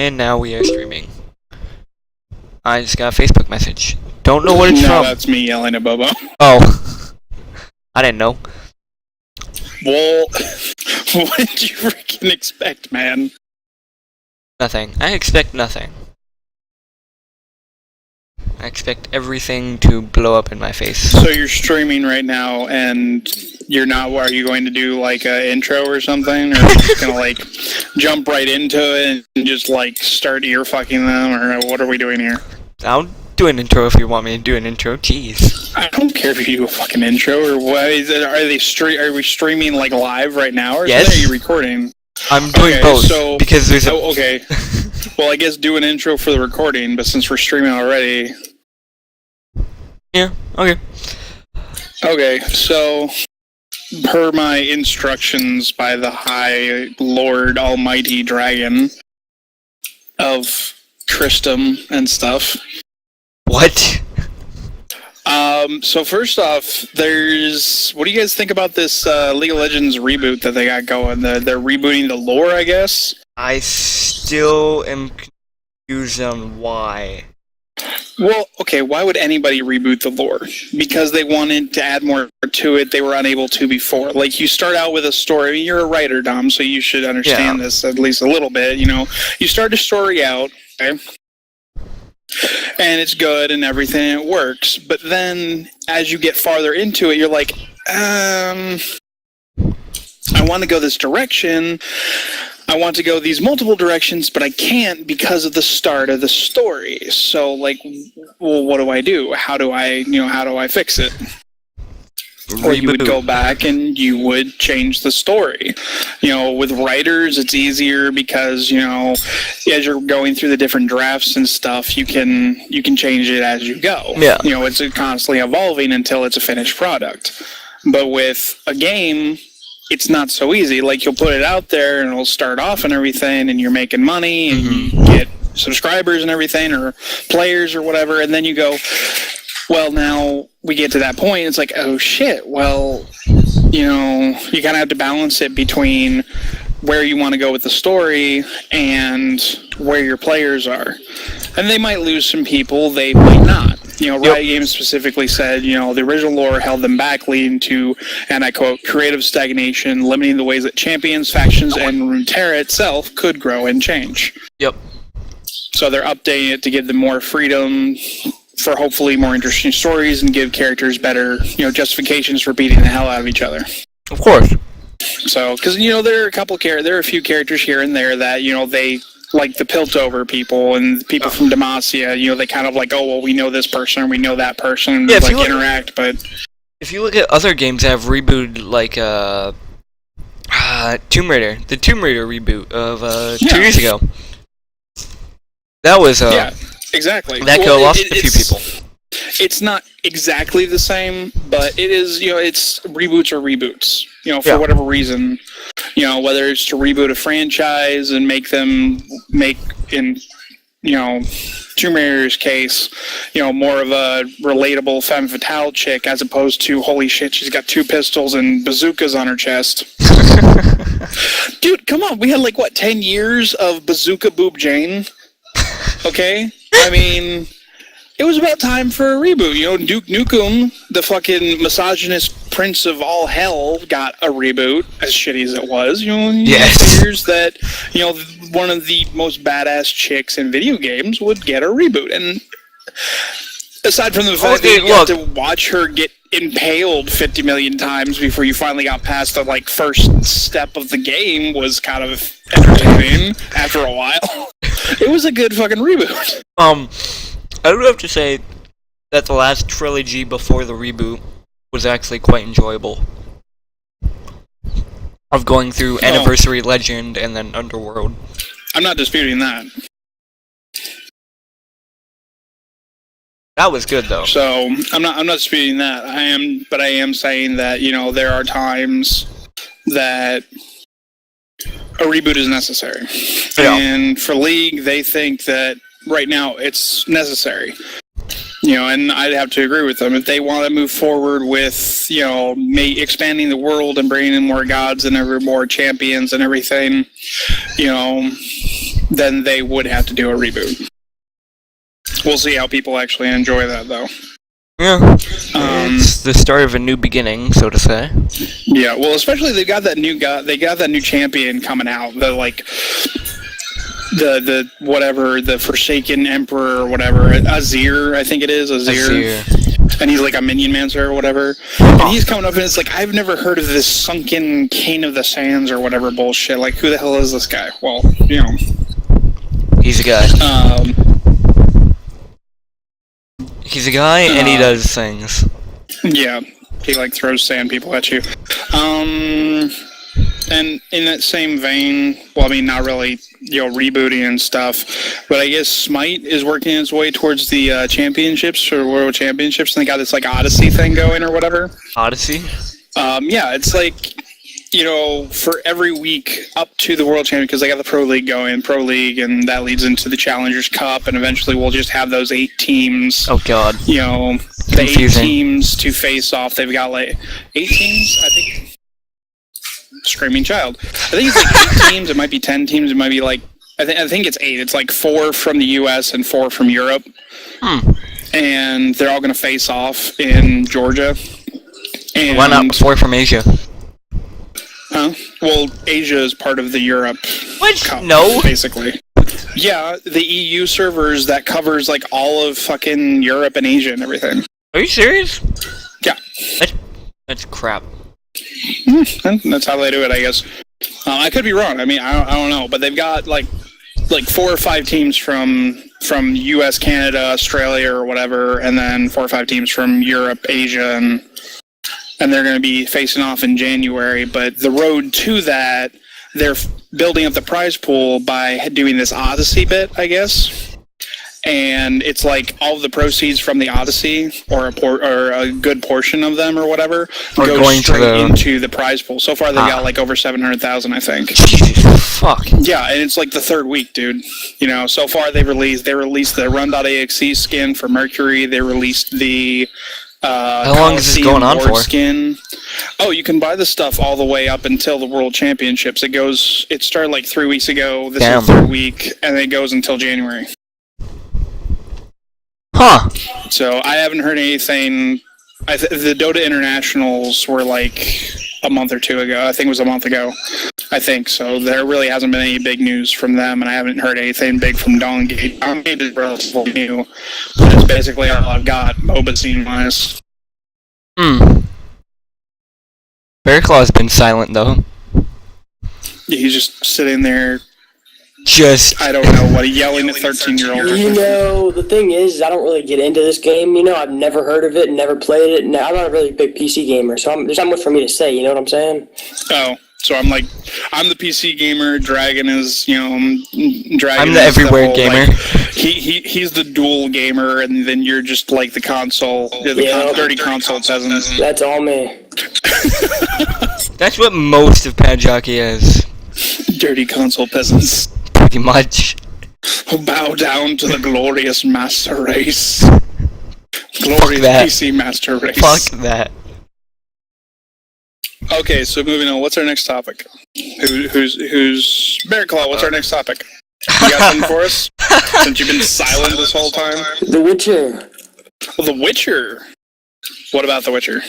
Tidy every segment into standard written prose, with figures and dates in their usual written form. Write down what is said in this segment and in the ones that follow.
And now we are streaming. I just got a Facebook message. Don't know what it's from. That's me yelling at Bobo. Oh. I didn't know. Well, what did you freaking expect, man? Nothing. I expect nothing. I expect everything to blow up in my face. So you're streaming right now, and you're not. Are you going to do like an intro or something, or are you just gonna like jump right into it and just like start ear fucking them, or what are we doing here? I'll do an intro if you want me to do an intro. Jeez. I don't care if you do a fucking intro or what. Is it, are we streaming like live right now, or yes. Are you recording? I'm doing both because there's a. Okay. Well, I guess do an intro for the recording, but since we're streaming already. Yeah, okay. Okay, so, per my instructions by the High Lord Almighty Dragon of Tristram and stuff. What? So first off, what do you guys think about this League of Legends reboot that they got going? They're rebooting the lore, I guess? I still am confused on why. Well, okay, why would anybody reboot the lore? Because they wanted to add more to it they were unable to before. Like, you start out with a story. I mean, you're a writer, Dom, so you should understand this at least a little bit, you know. You start a story out, okay? And it's good and everything, and it works. But then, as you get farther into it, you're like, I want to go this direction. I want to go these multiple directions, but I can't because of the start of the story. So, like, well, what do? How do I fix it? Reboot. Or you would go back and you would change the story. You know, with writers, it's easier because, you know, as you're going through the different drafts and stuff, you can change it as you go. Yeah. You know, it's constantly evolving until it's a finished product. But with a game, it's not so easy. Like, you'll put it out there and it'll start off and everything, and you're making money and you get subscribers and everything, or players or whatever, and then you go, well, now we get to that point, it's like, oh shit, well, you know, you kind of have to balance it between where you want to go with the story and where your players are. And they might lose some people, they might not. You know, Riot Games specifically said, you know, the original lore held them back, leading to, and I quote, creative stagnation, limiting the ways that champions, factions, and Runeterra itself could grow and change. Yep. So they're updating it to give them more freedom for hopefully more interesting stories and give characters better, you know, justifications for beating the hell out of each other. Of course. So, because, you know, there are a few characters here and there that, you know, they like the Piltover people and people from Demacia, you know, they kind of like, oh, well, we know this person, we know that person, and like interact, but... If you look at other games that have rebooted, like, Tomb Raider, the Tomb Raider reboot of, 2 years ago. That was, yeah, exactly. That lost a few people. It's not exactly the same, but it is, you know, it's reboots or reboots, you know, for whatever reason. You know, whether it's to reboot a franchise and in, you know, Tomb Raider's case, you know, more of a relatable femme fatale chick as opposed to, holy shit, she's got 2 pistols and bazookas on her chest. Dude, come on, we had like, 10 years of Bazooka Boob Jane? Okay? I mean... It was about time for a reboot. You know, Duke Nukem, the fucking misogynist prince of all hell, got a reboot, as shitty as it was. You know, figures that, you know, one of the most badass chicks in video games would get a reboot. And aside from the fact that you got to watch her get impaled 50 million times before you finally got past the, like, first step of the game was kind of entertaining after a while. It was a good fucking reboot. I would have to say that the last trilogy before the reboot was actually quite enjoyable. Of going through Anniversary, Legend, and then Underworld. I'm not disputing that. That was good, though. So I'm not disputing that. I am saying that, you know, there are times that a reboot is necessary. Yeah. And for League, they think that right now it's necessary. And I'd have to agree with them. If they want to move forward with, expanding the world and bringing in more gods and more champions and everything, then they would have to do a reboot. We'll see how people actually enjoy that, though. Yeah. It's the start of a new beginning, so to say. Yeah, well, especially they got that new champion coming out. The the Forsaken Emperor or whatever, Azir, I think it is, Azir. And he's like a minion mancer or whatever. And he's coming up and it's like, I've never heard of this sunken King of the Sands or whatever bullshit. Like, who the hell is this guy? Well, He's a guy. He's a guy and he does things. Yeah, he like throws sand people at you. And in that same vein, well, I mean, not really, rebooting and stuff, but I guess Smite is working its way towards the championships or world championships, and they got this like Odyssey thing going or whatever. Odyssey? Yeah, it's like, for every week up to the world champion, because they got the Pro League going, and that leads into the Challengers Cup, and eventually we'll just have those 8 teams. Oh God. The Confusing. 8 teams to face off. They've got like 8 teams, I think. Screaming child. I think it's like 8 teams. It might be 10 teams. It might be like I think it's 8. It's like 4 from the U.S. and 4 from Europe, and they're all going to face off in Georgia. And why not 4 from Asia? Huh? Well, Asia is part of the Europe Cup, No. basically. Yeah, the EU servers that covers like all of fucking Europe and Asia and everything. Are you serious? Yeah. That's crap. That's how they do it, I guess. I could be wrong. I mean, I don't know, but they've got like 4 or 5 teams from U.S., Canada, Australia, or whatever, and then 4 or 5 teams from Europe, Asia, and they're going to be facing off in January. But the road to that, they're building up the prize pool by doing this Odyssey bit, I guess. And it's like all of the proceeds from the Odyssey, or a good portion of them, or whatever, goes straight into the prize pool. So far, they've got like over 700,000, I think. Jesus, fuck. Yeah, and it's like the 3rd week, dude. So far they released the Run.exe skin for Mercury. They released the how long is this going on for? Skin. Oh, you can buy the stuff all the way up until the World Championships. It started like 3 weeks ago. This is the 3rd week, and it goes until January. Huh. So I haven't heard anything. The Dota Internationals were like a month or 2 ago. I think it was a month ago. I think so. There really hasn't been any big news from them, and I haven't heard anything big from Dawngate. Dawngate is relatively new, but it's basically all I've got, MOBA scene-wise. Bearclaw's been silent, though. Yeah, he's just sitting there. I don't know what, yelling at 13-year-olds. The thing is, I don't really get into this game. I've never heard of it, never played it. And I'm not a really big PC gamer, so there's not much for me to say. You know what I'm saying? Oh, so I'm the PC gamer. Dragon is, Dragon. I'm the everywhere gamer. He's the dual gamer, and then you're just like the console. You're the dirty console peasant. That's all me. That's what most of Pad Jockey is. Dirty console peasants. Pretty much. Bow down to the glorious master race. Glorious PC master race. Fuck that. Okay, so moving on. What's our next topic? Who's Bearclaw? What's our next topic? You got something for us? Since you've been silent this whole time. The Witcher. Well, The Witcher. What about The Witcher?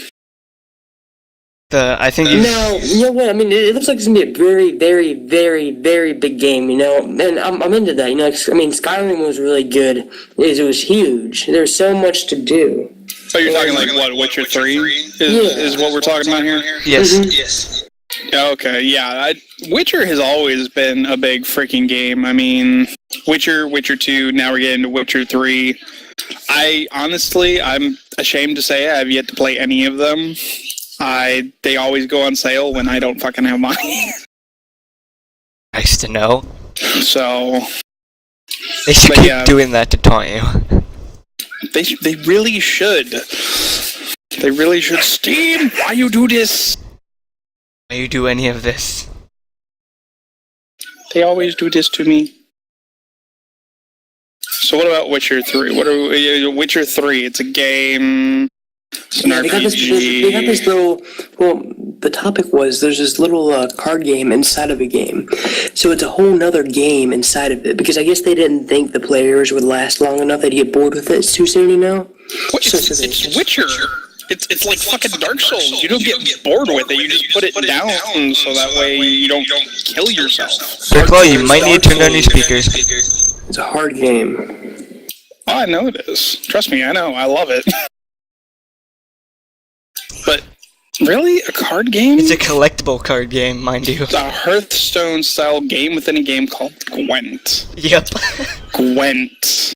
I think No, you know what? I mean, it looks like it's gonna be a very, very, very, very big game. And I'm into that. Skyrim was really good. It was huge. There's so much to do. So you're talking like what? Witcher 3 is what we're talking about here? Yes. Mm-hmm. Yes. Okay, yeah. Witcher has always been a big freaking game. I mean, Witcher 2, now we're getting to Witcher 3. I'm ashamed to say I have yet to play any of them. They always go on sale when I don't fucking have money. Nice to know. So they should keep doing that to taunt you. They really should. They really should. Steam, why you do this? Why you do any of this? They always do this to me. So what about Witcher 3? Witcher 3? It's a game. It's an RPG. They got this little. Well, the topic was there's this little card game inside of a game, so it's a whole nother game inside of it. Because I guess they didn't think the players would last long enough. They'd get bored with it too soon, you know. It's Witcher. It's like fucking Dark Souls. You don't get bored with it. You just put it down so that way you don't kill yourself. Well, you might need to turn down your speakers. It's a hard game. Oh, I know it is. Trust me, I know. I love it. But really, a card game? It's a collectible card game, mind you. It's a Hearthstone-style game within a game called Gwent. Yep. Gwent.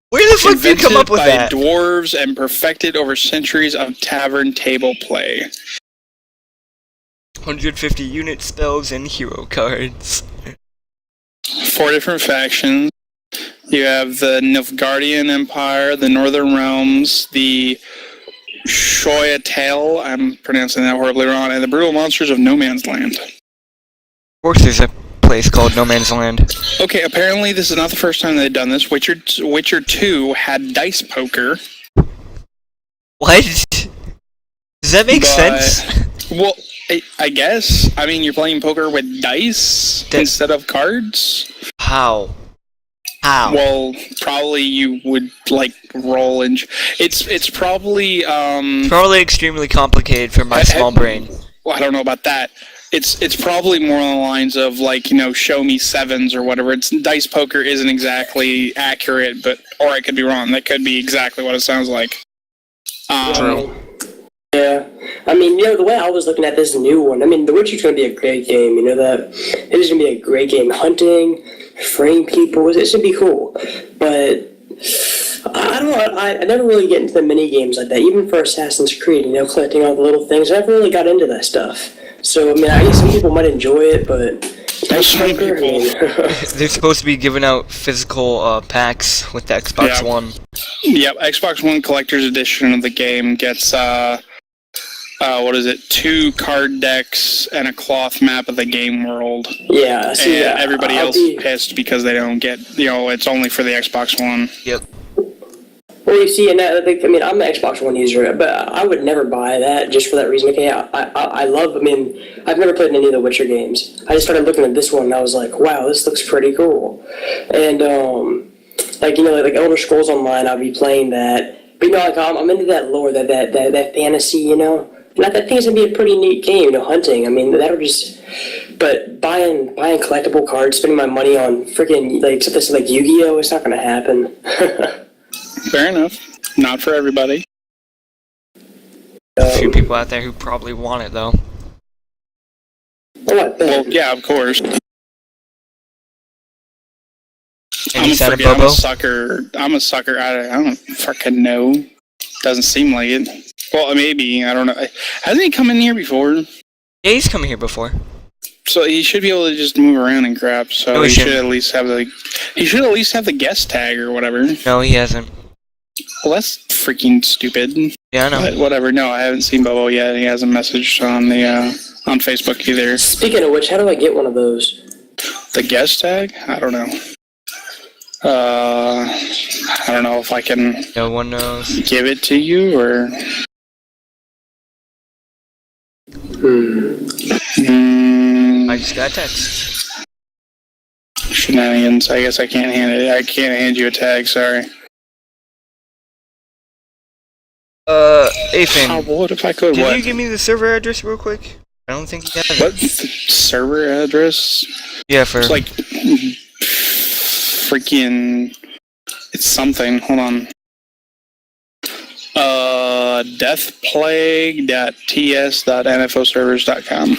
Where the fuck did you come up with that? that? Dwarves and perfected over centuries of tavern table play. 150 unit spells and hero cards. 4 different factions. You have the Nilfgaardian Empire, the Northern Realms, the Shoyatel, I'm pronouncing that horribly wrong, and the brutal monsters of No Man's Land. Of course there's a place called No Man's Land. Okay, apparently this is not the first time they've done this. Witcher 2 had dice poker. What? Does that make sense? Well, I guess. I mean, you're playing poker with dice instead of cards? How? Well, probably you would like roll and it's probably Probably extremely complicated for my small brain. Well, I don't know about that. It's probably more on the lines of like, you know, show me sevens or whatever. It's dice poker isn't exactly accurate, but or I could be wrong. That could be exactly what it sounds like. True. Yeah, I mean, you know, the way I was looking at this new one, I mean, The Witcher's going to be a great game, you know that? It is going to be a great game. Hunting, freeing people, it should be cool. But, I don't know, I never really get into the mini games like that, even for Assassin's Creed, you know, collecting all the little things. I never really got into that stuff. So, I mean, I guess some people might enjoy it, but... They're supposed to be giving out physical packs with the Xbox One. Yep, Xbox One Collector's Edition of the game gets... 2 card decks and a cloth map of the game world. Yeah, see, and everybody else is pissed because they don't get, you know, it's only for the Xbox One. Yep. Well, you see, and I mean, I'm an Xbox One user, but I would never buy that just for that reason. Okay, I love, I mean, I've never played any of the Witcher games. I just started looking at this one, and I was like, wow, this looks pretty cool. And, like, you know, like Elder Scrolls Online, I'll be playing that. But, you know, like, I'm into that lore, that fantasy, you know? And I think it's going to be a pretty neat game, you know, hunting. I mean, that'll just... But buying collectible cards, spending my money on freaking, like, something like Yu-Gi-Oh! It's not going to happen. Fair enough. Not for everybody. A few people out there who probably want it, though. Well, yeah, of course. I'm a sucker. I'm a sucker. I don't fucking know. Doesn't seem like it. Well, maybe. I don't know. Hasn't he come in here before? Yeah, he's come here before. So he should be able to just move around and crap. So no, he should at least have the. He should at least have the guest tag or whatever. No, he hasn't. Well, that's freaking stupid. Yeah, I know. But whatever. No, I haven't seen Bobo yet. He hasn't messaged on the on Facebook either. Speaking of which, how do I get one of those? The guest tag? I don't know. I don't know if I can. No one knows. Give it to you or. I just got a text. Shenanigans. I guess I can't hand it. I can't hand you a tag. Sorry. Hey Finn. What if I could? Can you give me the server address real quick? I don't think you have it. What server address? Yeah, for. It's like freaking. It's something. Hold on. Deathplague.ts.nfoservers.com.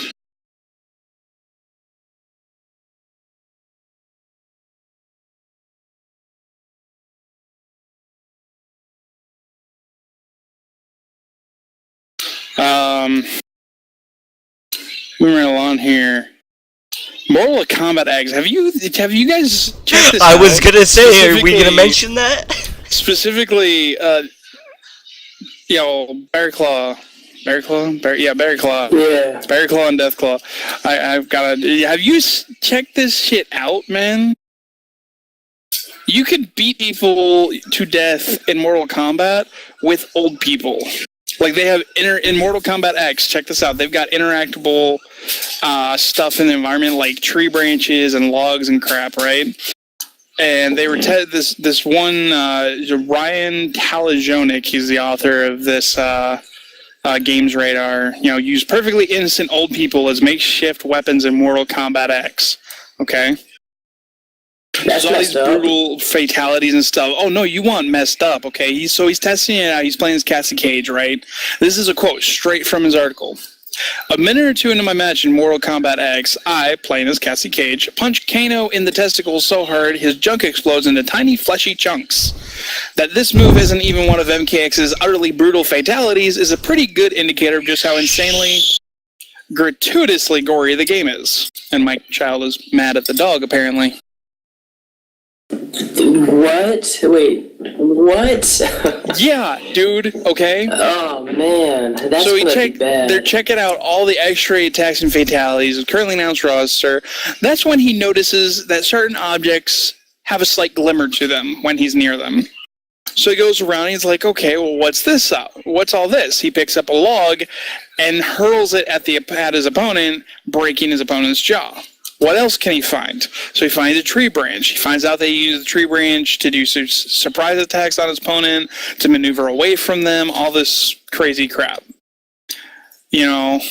Moving along here. Mortal Kombat eggs. Have you guys checked this out? I was gonna say, are we gonna mention that? Specifically, you know, Bear Claw. Yeah, Bear Claw and Deathclaw. I've got to. Have you checked this shit out, man? You can beat people to death in Mortal Kombat with old people. Like, they have in Mortal Kombat X, check this out, they've got interactable stuff in the environment, like tree branches and logs and crap, right? And they were this one Ryan Talajonik, he's the author of this Games Radar, use perfectly innocent old people as makeshift weapons in Mortal Kombat X. Okay? There's all these brutal fatalities and stuff. Oh, no, you want messed up, okay? He's testing it out. He's playing as Cassie Cage, right? This is a quote straight from his article. A minute or two into my match in Mortal Kombat X, I, playing as Cassie Cage, punch Kano in the testicles so hard his junk explodes into tiny fleshy chunks. That this move isn't even one of MKX's utterly brutal fatalities is a pretty good indicator of just how insanely, gratuitously gory the game is. And my child is mad at the dog, apparently. What? Wait, what? Yeah, dude, okay? Oh, man. That's so be bad. They're checking out all the X-ray attacks and fatalities of currently announced roster. That's when he notices that certain objects have a slight glimmer to them when he's near them. So he goes around and he's like, okay, well, what's this? What's all this? He picks up a log and hurls it at his opponent, breaking his opponent's jaw. What else can he find? So he finds a tree branch. He finds out they use the tree branch to do surprise attacks on his opponent, to maneuver away from them, all this crazy crap. And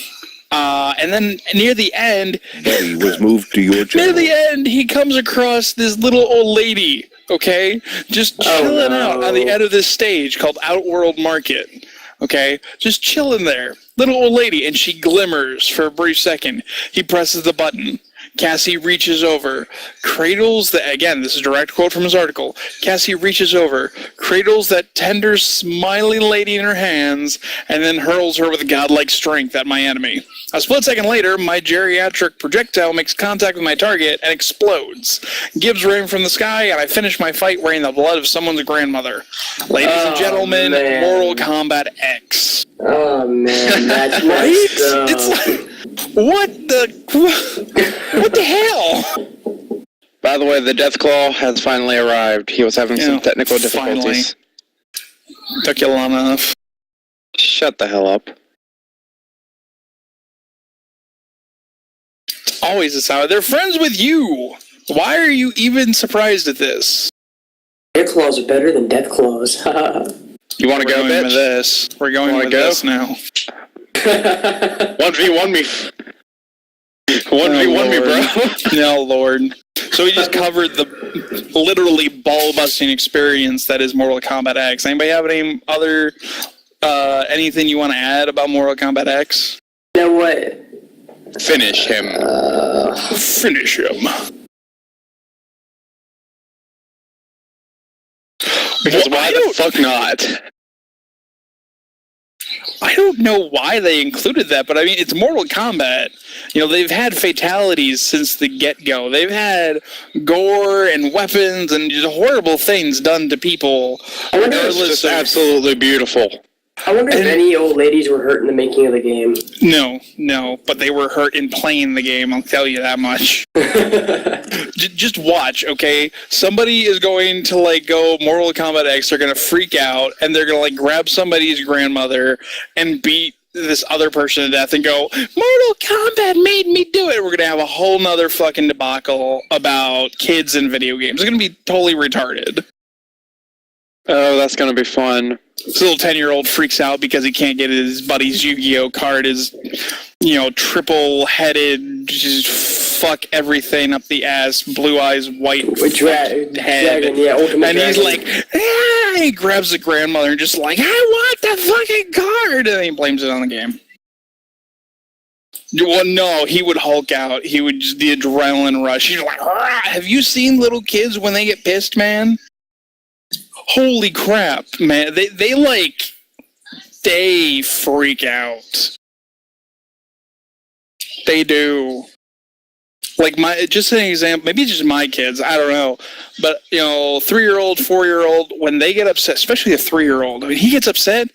then near the end... He was moved to your channel. Near the end, he comes across this little old lady, okay? Just chilling out on the end of this stage called Outworld Market. Okay? Just chilling there. Little old lady, and she glimmers for a brief second. He presses the button. Cassie reaches over, cradles the... Again, this is a direct quote from his article. Cassie reaches over, cradles that tender, smiling lady in her hands, and then hurls her with godlike strength at my enemy. A split second later, my geriatric projectile makes contact with my target and explodes. Gibbs rain from the sky, and I finish my fight wearing the blood of someone's grandmother. Ladies and gentlemen, Mortal Kombat X. Oh, man, that's right? It's like... What the hell? By the way, the Deathclaw has finally arrived. He was having some technical difficulties. Finally. Took you long enough. Shut the hell up. It's always this hour. They're friends with you. Why are you even surprised at this? Air claws are better than death claws. You want to go, bitch? With this. We're going with this now. 1v1 me. 1v1 me, bro. No, Lord. So we just covered the literally ball-busting experience that is Mortal Kombat X. Anybody have any other, anything you want to add about Mortal Kombat X? You know what? Finish him. Finish him. Because why the fuck not? I don't know why they included that, but I mean, it's Mortal Kombat. They've had fatalities since the get-go. They've had gore and weapons and just horrible things done to people. It's just absolutely beautiful. I wonder if any old ladies were hurt in the making of the game. No, but they were hurt in playing the game, I'll tell you that much. Just watch, okay? Somebody is going to, go Mortal Kombat X, they're going to freak out, and they're going to, grab somebody's grandmother and beat this other person to death and go, Mortal Kombat made me do it! We're going to have a whole nother fucking debacle about kids and video games. It's going to be totally retarded. Oh, that's going to be fun. This little 10-year-old freaks out because he can't get his buddy's Yu-Gi-Oh card. His, triple-headed, just fuck everything up the ass, blue eyes, white head. Dragon, yeah, Ultimate and he's Dragon. like, he grabs the grandmother and just like, I want the fucking card! And then he blames it on the game. Well, no, he would Hulk out. He would just, the adrenaline rush. He's like, Rah! Have you seen little kids when they get pissed, man? Holy crap, man. They freak out. They do. Just an example, maybe just my kids, I don't know. But, 3-year-old, 4-year-old, when they get upset, especially a 3-year-old, I mean, he gets upset,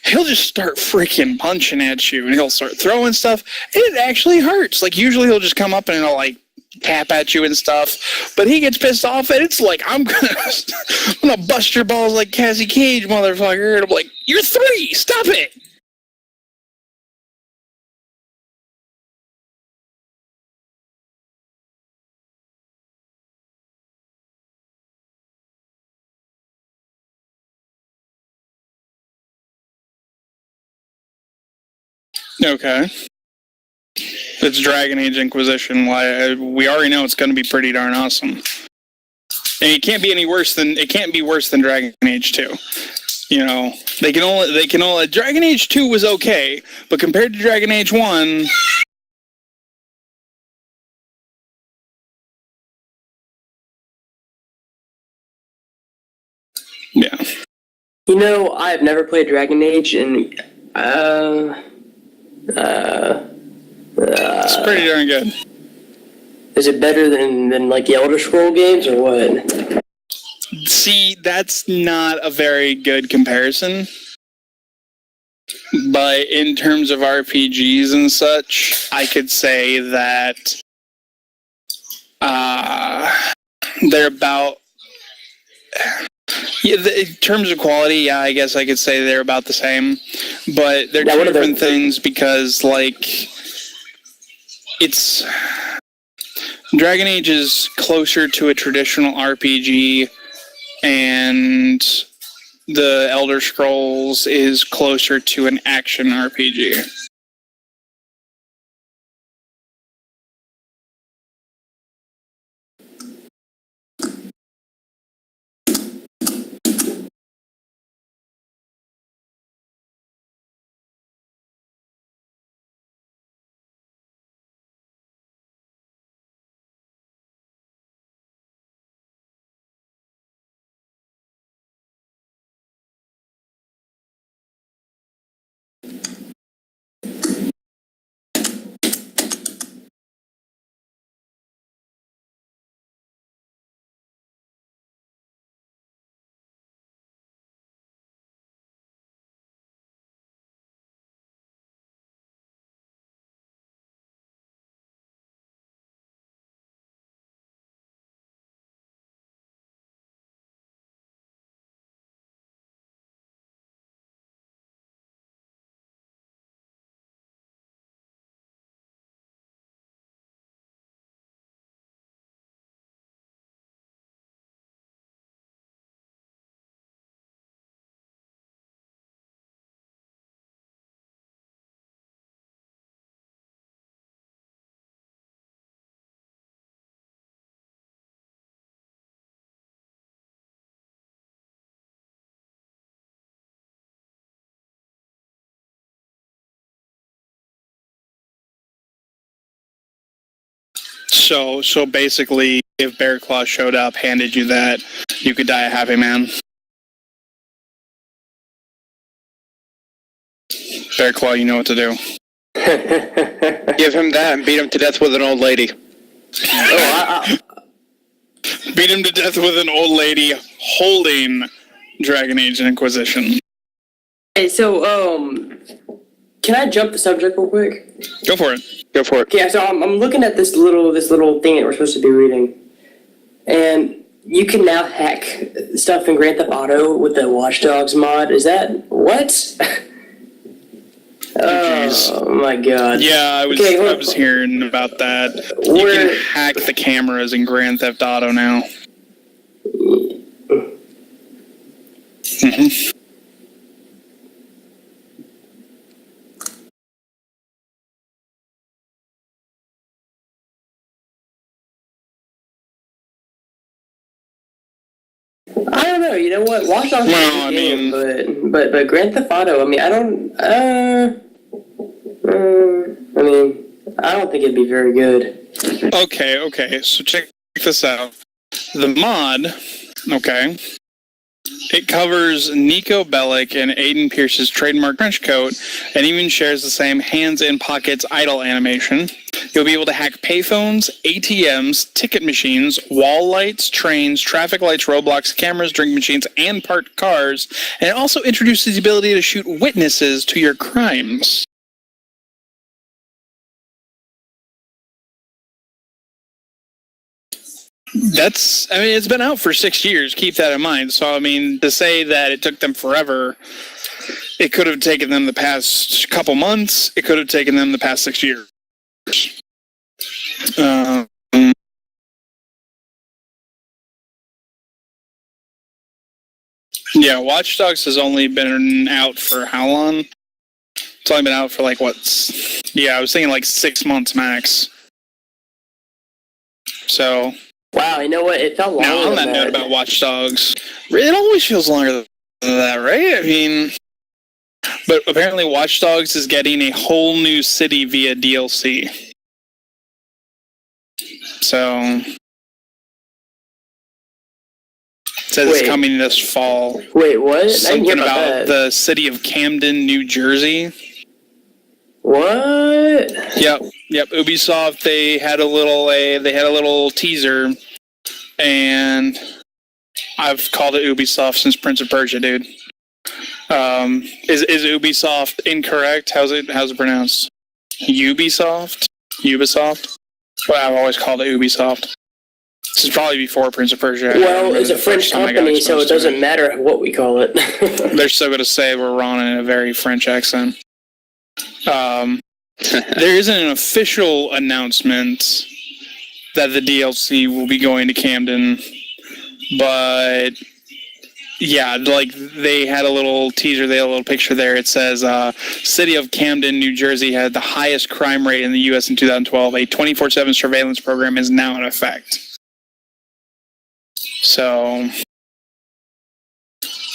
he'll just start freaking punching at you, and he'll start throwing stuff, and it actually hurts. Usually he'll just come up and he'll, tap at you and stuff. But he gets pissed off, and it's like, I'm gonna bust your balls like Cassie Cage, motherfucker. And I'm like, you're 3, stop it. Okay. It's Dragon Age Inquisition. Why we already know it's going to be pretty darn awesome, and it can't be worse than Dragon Age 2. You know, they can only Dragon Age 2 was okay, but compared to Dragon Age 1, yeah. You know, I've never played Dragon Age, and It's pretty darn good. is it better than like the Elder Scroll games or what? See, that's not a very good comparison. But in terms of RPGs and such, I could say that they're about... Yeah, in terms of quality, yeah, I guess I could say they're about the same. But they're two different things because, like, it's... Dragon Age is closer to a traditional RPG, and the Elder Scrolls is closer to an action RPG. So basically, if Bear Claw showed up, handed you that, you could die a happy man. Bear Claw, you know what to do. Give him that and beat him to death with an old lady. Beat him to death with an old lady holding Dragon Age Inquisition. Hey, so, can I jump the subject real quick? Go for it. Go for it. Yeah, so I'm looking at this little thing that we're supposed to be reading, and you can now hack stuff in Grand Theft Auto with the Watch Dogs mod. Is that what? Oh my god. Yeah, I was hearing about that. You can hack the cameras in Grand Theft Auto now. Mm-hmm. I don't know. You know what? Watch Dogs. Well, I mean, but Grand Theft Auto. I mean, I don't. I mean, I don't think it'd be very good. Okay. So check this out. The mod, okay, it covers Nico Bellic and Aiden Pierce's trademark trench coat, and even shares the same hands in pockets idle animation. You'll be able to hack payphones, ATMs, ticket machines, wall lights, trains, traffic lights, roadblocks, cameras, drink machines, and parked cars. And it also introduces the ability to shoot witnesses to your crimes. it's been out for 6 years. Keep that in mind. So, I mean, to say that it took them forever, it could have taken them the past couple months. It could have taken them the past 6 years. Yeah, Watch Dogs has only been out for how long? It's only been out for I was thinking 6 months max. So. Wow, you know what? It felt longer Now, on that note about Watch Dogs, it always feels longer than that, right? I mean, but apparently Watch Dogs is getting a whole new city via DLC. So, it says it's coming this fall. Wait, what? Something about the city of Camden, New Jersey. What? Yep. Ubisoft, they had a little teaser, and I've called it Ubisoft since Prince of Persia, dude. Is Ubisoft incorrect? How's it pronounced? Ubisoft? Well, I've always called it Ubisoft. This is probably before Prince of Persia. Well, it's a French company, so it doesn't matter what we call it. They're still going to say we're wrong in a very French accent. There isn't an official announcement that the DLC will be going to Camden, but yeah, they had a little teaser, they had a little picture there. It says, City of Camden, New Jersey had the highest crime rate in the U.S. in 2012. A 24/7 surveillance program is now in effect. So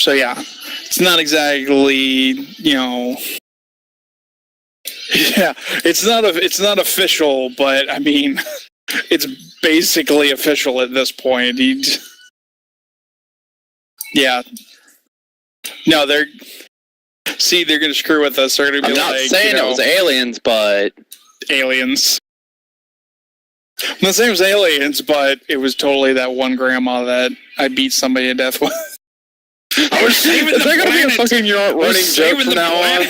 yeah, it's not exactly, yeah, it's not official, but I mean, it's basically official at this point. Yeah. No, they're going to screw with us. They're going to be I'm not saying it was aliens, but aliens. I'm not saying it was aliens, but it was totally that one grandma that I beat somebody to death with. I was saving the planet. Is there going to be a fucking running joke from now on?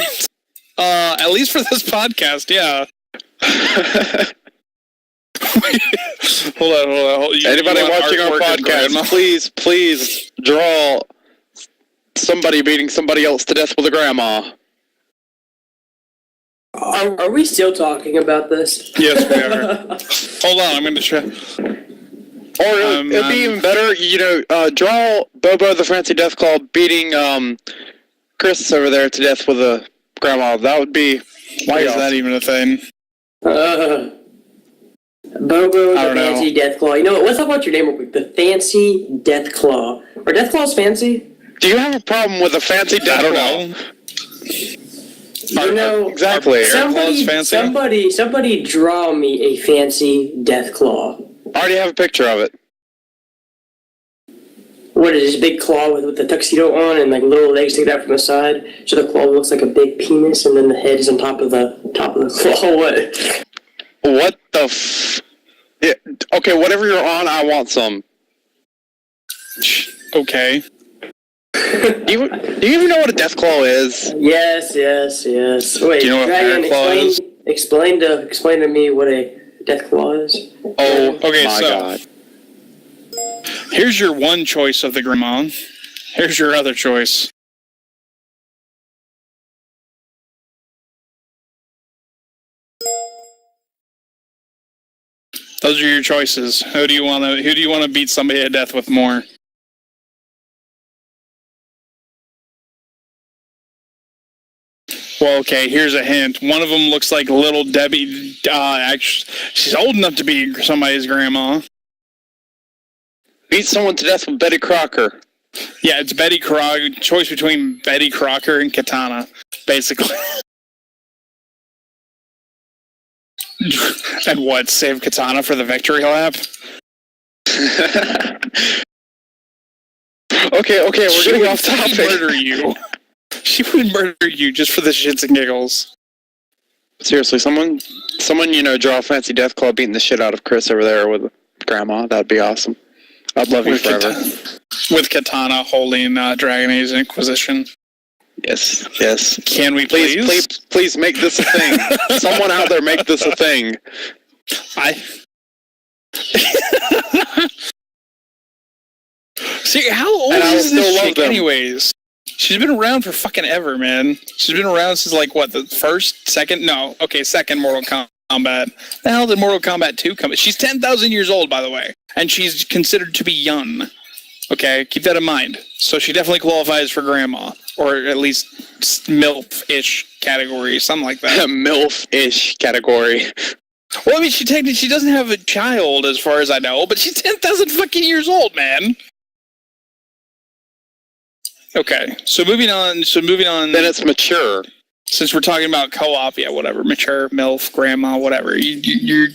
At least for this podcast, yeah. Hold on. Anybody watching our podcast, please draw somebody beating somebody else to death with a grandma. Are we still talking about this? Yes, we are. Hold on, I'm going to try. Or it'd be even better, draw Bobo the Fancy Deathclaw beating Chris over there to death with a grandma. That would be... Why is that even a thing? Bobo the Fancy Deathclaw. You know what? Let's talk about your name real quick. The Fancy Deathclaw. Are Deathclaws fancy? Do you have a problem with a fancy Deathclaw? I don't know. Exactly. Somebody draw me a fancy Deathclaw. I already have a picture of it. What is this big claw with the tuxedo on and little legs sticking out from the side? So the claw looks like a big penis, and then the head is on top of the claw. What the yeah, okay, whatever you're on, I want some. Okay. Do you even know what a Deathclaw is? Yes. Wait, do you know what Dragon, is? explain to me what a Deathclaw is. Oh, okay, my God. Here's your one choice of the grandma. Here's your other choice. Those are your choices. Who do you want to beat somebody to death with more? Well, okay, here's a hint. One of them looks like little Debbie. Actually, she's old enough to be somebody's grandma. Beat someone to death with Betty Crocker. Yeah, it's Betty Crocker. Choice between Betty Crocker and Katana, basically. And what? Save Katana for the victory lap? Okay, we're getting off topic. Murder you. She would murder you just for the shits and giggles. Seriously, someone, draw a fancy Deathclaw beating the shit out of Chris over there with Grandma. That'd be awesome. I'd love you forever. With Katana holding Dragon Age Inquisition. Yes. Can we please make this a thing? Someone out there make this a thing. See, how old And I is still this love chick them. anyways? She's been around for fucking ever, man. She's been around since, like, what, the second Mortal Kombat. The hell did Mortal Kombat 2 come? She's 10,000 years old, by the way. And she's considered to be young. Okay, keep that in mind. So she definitely qualifies for grandma. Or at least MILF-ish category, something like that. MILF-ish category. Well, I mean, she doesn't have a child, as far as I know, but she's 10,000 fucking years old, man. Okay, so moving on. Then it's mature. Since we're talking about co-op, yeah, whatever, mature, MILF, grandma, whatever. You're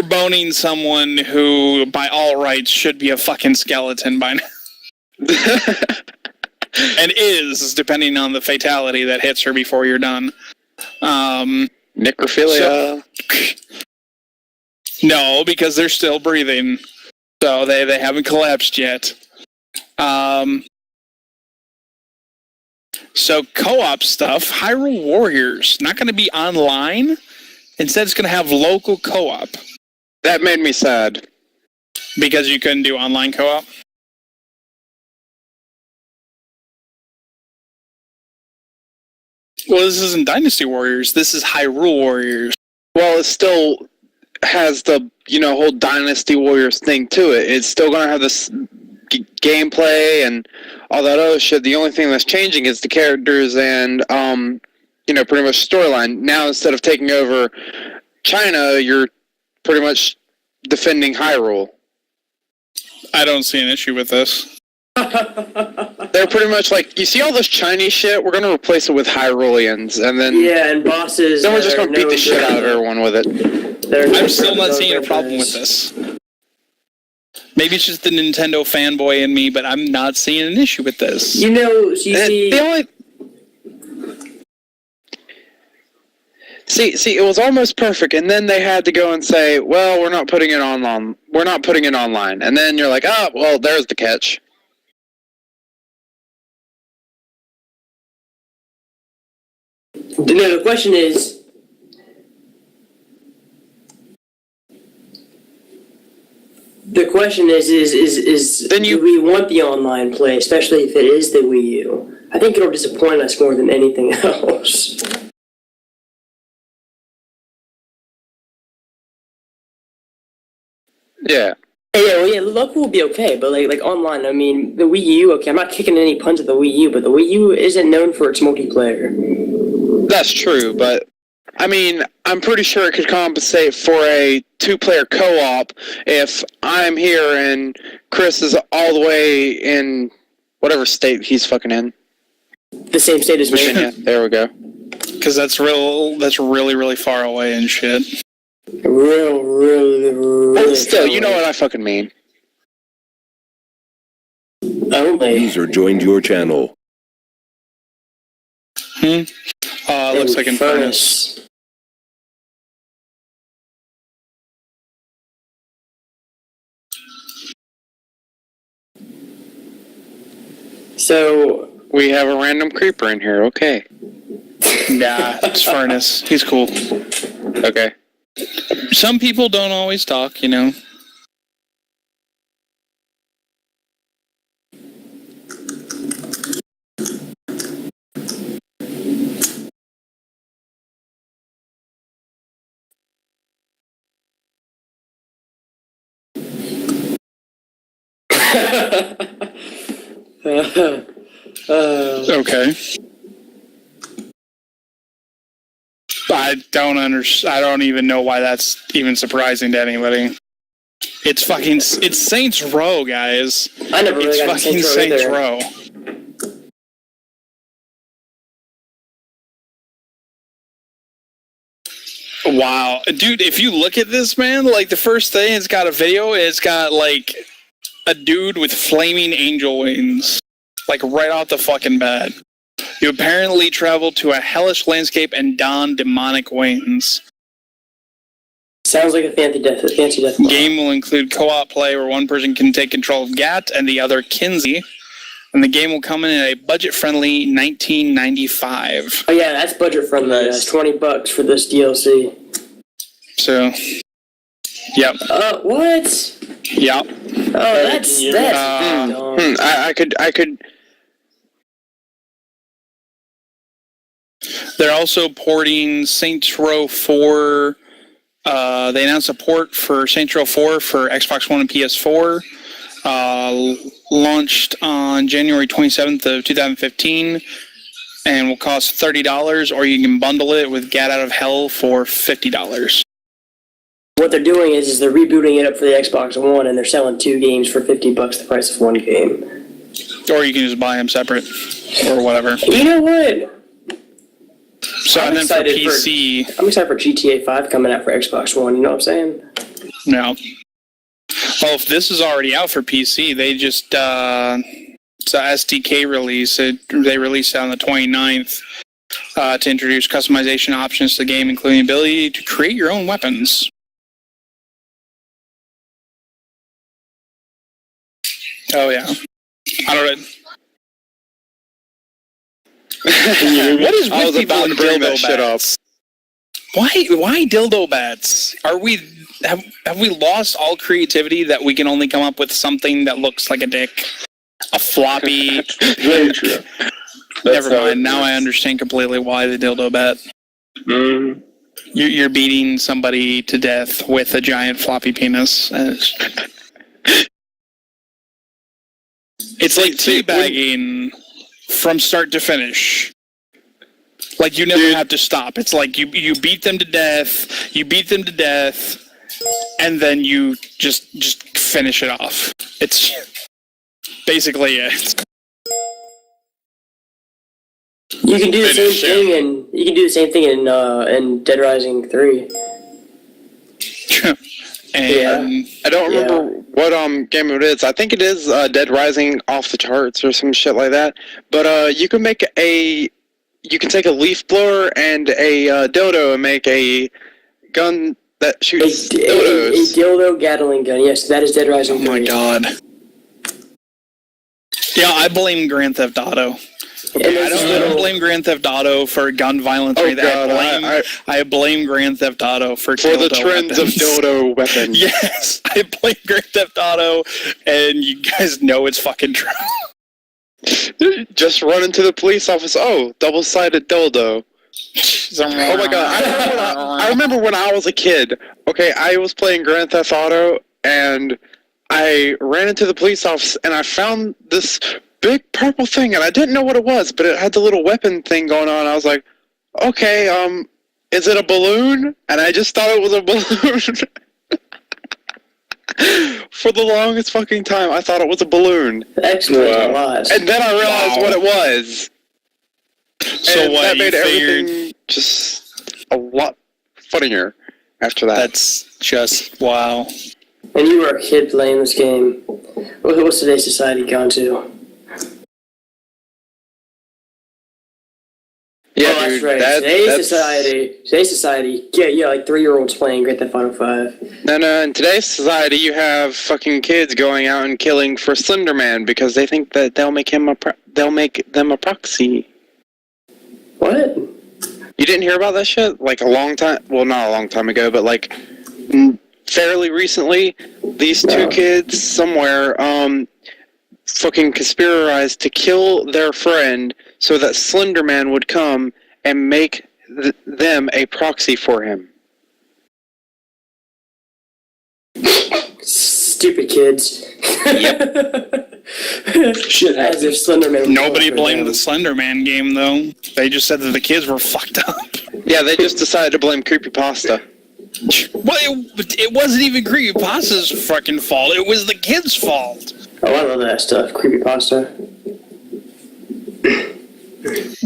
boning someone who, by all rights, should be a fucking skeleton by now. And is, depending on the fatality that hits her before you're done. Necrophilia. No, because they're still breathing. So they haven't collapsed yet. So co-op stuff, Hyrule Warriors, not going to be online. Instead, it's going to have local co-op. That made me sad. Because you couldn't do online co-op? Well, this isn't Dynasty Warriors. This is Hyrule Warriors. Well, it still has the, whole Dynasty Warriors thing to it. It's still going to have this gameplay and all that other shit. The only thing that's changing is the characters and, pretty much storyline. Now, instead of taking over China, you're pretty much defending Hyrule. I don't see an issue with this. They're pretty much like, you see all this Chinese shit? We're going to replace it with Hyruleans, and then... Yeah, and bosses... Then we're just going to beat the shit out of everyone with it. I'm still not seeing a problem with this. Maybe it's just the Nintendo fanboy in me, but I'm not seeing an issue with this. So you see... The only... See, it was almost perfect, and then they had to go and say, well, we're not putting it online. We're not putting it online. And then you're like, oh, well, there's the catch. No, the question is... Then do we want the online play, especially if it is the Wii U? I think it'll disappoint us more than anything else. Yeah. Yeah, local will be okay, but like online, I mean, the Wii U, okay, I'm not kicking any puns at the Wii U, but the Wii U isn't known for its multiplayer. That's true, but, I mean, I'm pretty sure it could compensate for a two-player co-op if I'm here and Chris is all the way in whatever state he's fucking in. The same state as me. Virginia. There we go. Because that's really, really far away and shit. Really Well, still, you know what I fucking mean. Only. User joined your channel. Looks like Infernus. So... We have a random creeper in here, okay. Nah, it's Furnace. He's cool. Okay. Some people don't always talk, Okay. I don't even know why that's even surprising to anybody. It's Saints Row, guys. I never really It's got fucking Saints Row. Wow. Dude, if you look at this, man, like the first thing, it's got a video, it's got like a dude with flaming angel wings. Like right off the fucking bat. You apparently travel to a hellish landscape and don demonic wings. Sounds like a fancy death The game will include co-op play where one person can take control of Gat and the other Kinsey. And the game will come in at a budget-friendly $19.95. Oh yeah, that's budget-friendly. That's $20 for this DLC. So, yep. What? Yeah. Oh, that's dumb. I could. They're also porting Saints Row 4. They announced a port for Saints Row 4 for Xbox One and PS4. Launched on January 27th of 2015 and will cost $30, or you can bundle it with Gat Out of Hell for $50. What they're doing is they're rebooting it up for the Xbox One, and they're selling 2 games for $50, the price of 1 game. Or you can just buy them separate, or whatever. You know what? So and then for PC, I'm excited for GTA 5 coming out for Xbox One. You know what I'm saying? no. Well, if this is already out for PC, they just it's a SDK release. They released it on the 29th to introduce customization options to the game, including the ability to create your own weapons. Oh yeah, I don't know. What is with people and dildo bats? Why dildo bats? Have we lost all creativity that we can only come up with something that looks like a dick? A floppy. Very true. Never mind. Now I understand completely why the dildo bat. Mm. You're beating somebody to death with a giant floppy penis. It's like teabagging from start to finish. Like, you never have to stop. It's like you beat them to death, and then you just finish it off. It's basically it. You can do the same thing in Dead Rising 3. And I don't remember what game it is. I think it is Dead Rising Off the Charts or some shit like that. But you can take a leaf blower and a dildo and make a gun that shoots dildos. A dildo Gatling gun. Yes, that is Dead Rising 3. Oh my god. Yeah, I blame Grand Theft Auto. I don't blame Grand Theft Auto for gun violence or anything. I blame Grand Theft Auto for the trends weapons. of dildo weapons. Yes, I blame Grand Theft Auto, and you guys know it's fucking true. Just run into the police office. Oh, double-sided dildo. Oh my god! I remember when I was a kid. Okay, I was playing Grand Theft Auto, and I ran into the police office, and I found this big purple thing, and I didn't know what it was, but it had the little weapon thing going on. I was like, okay, is it a balloon? And I just thought it was a balloon. For the longest fucking time, I thought it was a balloon. That explains a lot. And then I realized what it was. So and what, that made you everything just a lot funnier after that. That's just, wow. And you were a kid playing this game. What's today's society gone to? Yeah, that's dude, right. Today's society. Yeah, like 3-year-olds playing Grand Theft Auto 5. No, in today's society, you have fucking kids going out and killing for Slender Man because they think that they'll make them a proxy. What? You didn't hear about that shit? Like a long time, well, not a long time ago, but like fairly recently, these two kids somewhere fucking conspired to kill their friend so that Slender Man would come and make them a proxy for him. Stupid kids. Yep. Shit, as if Slender Man. Nobody blamed the Slender Man game, though. They just said that the kids were fucked up. Yeah, they just decided to blame Creepypasta. Well, it wasn't even Creepypasta's fucking fault. It was the kids' fault. Oh, I love that stuff. Creepypasta.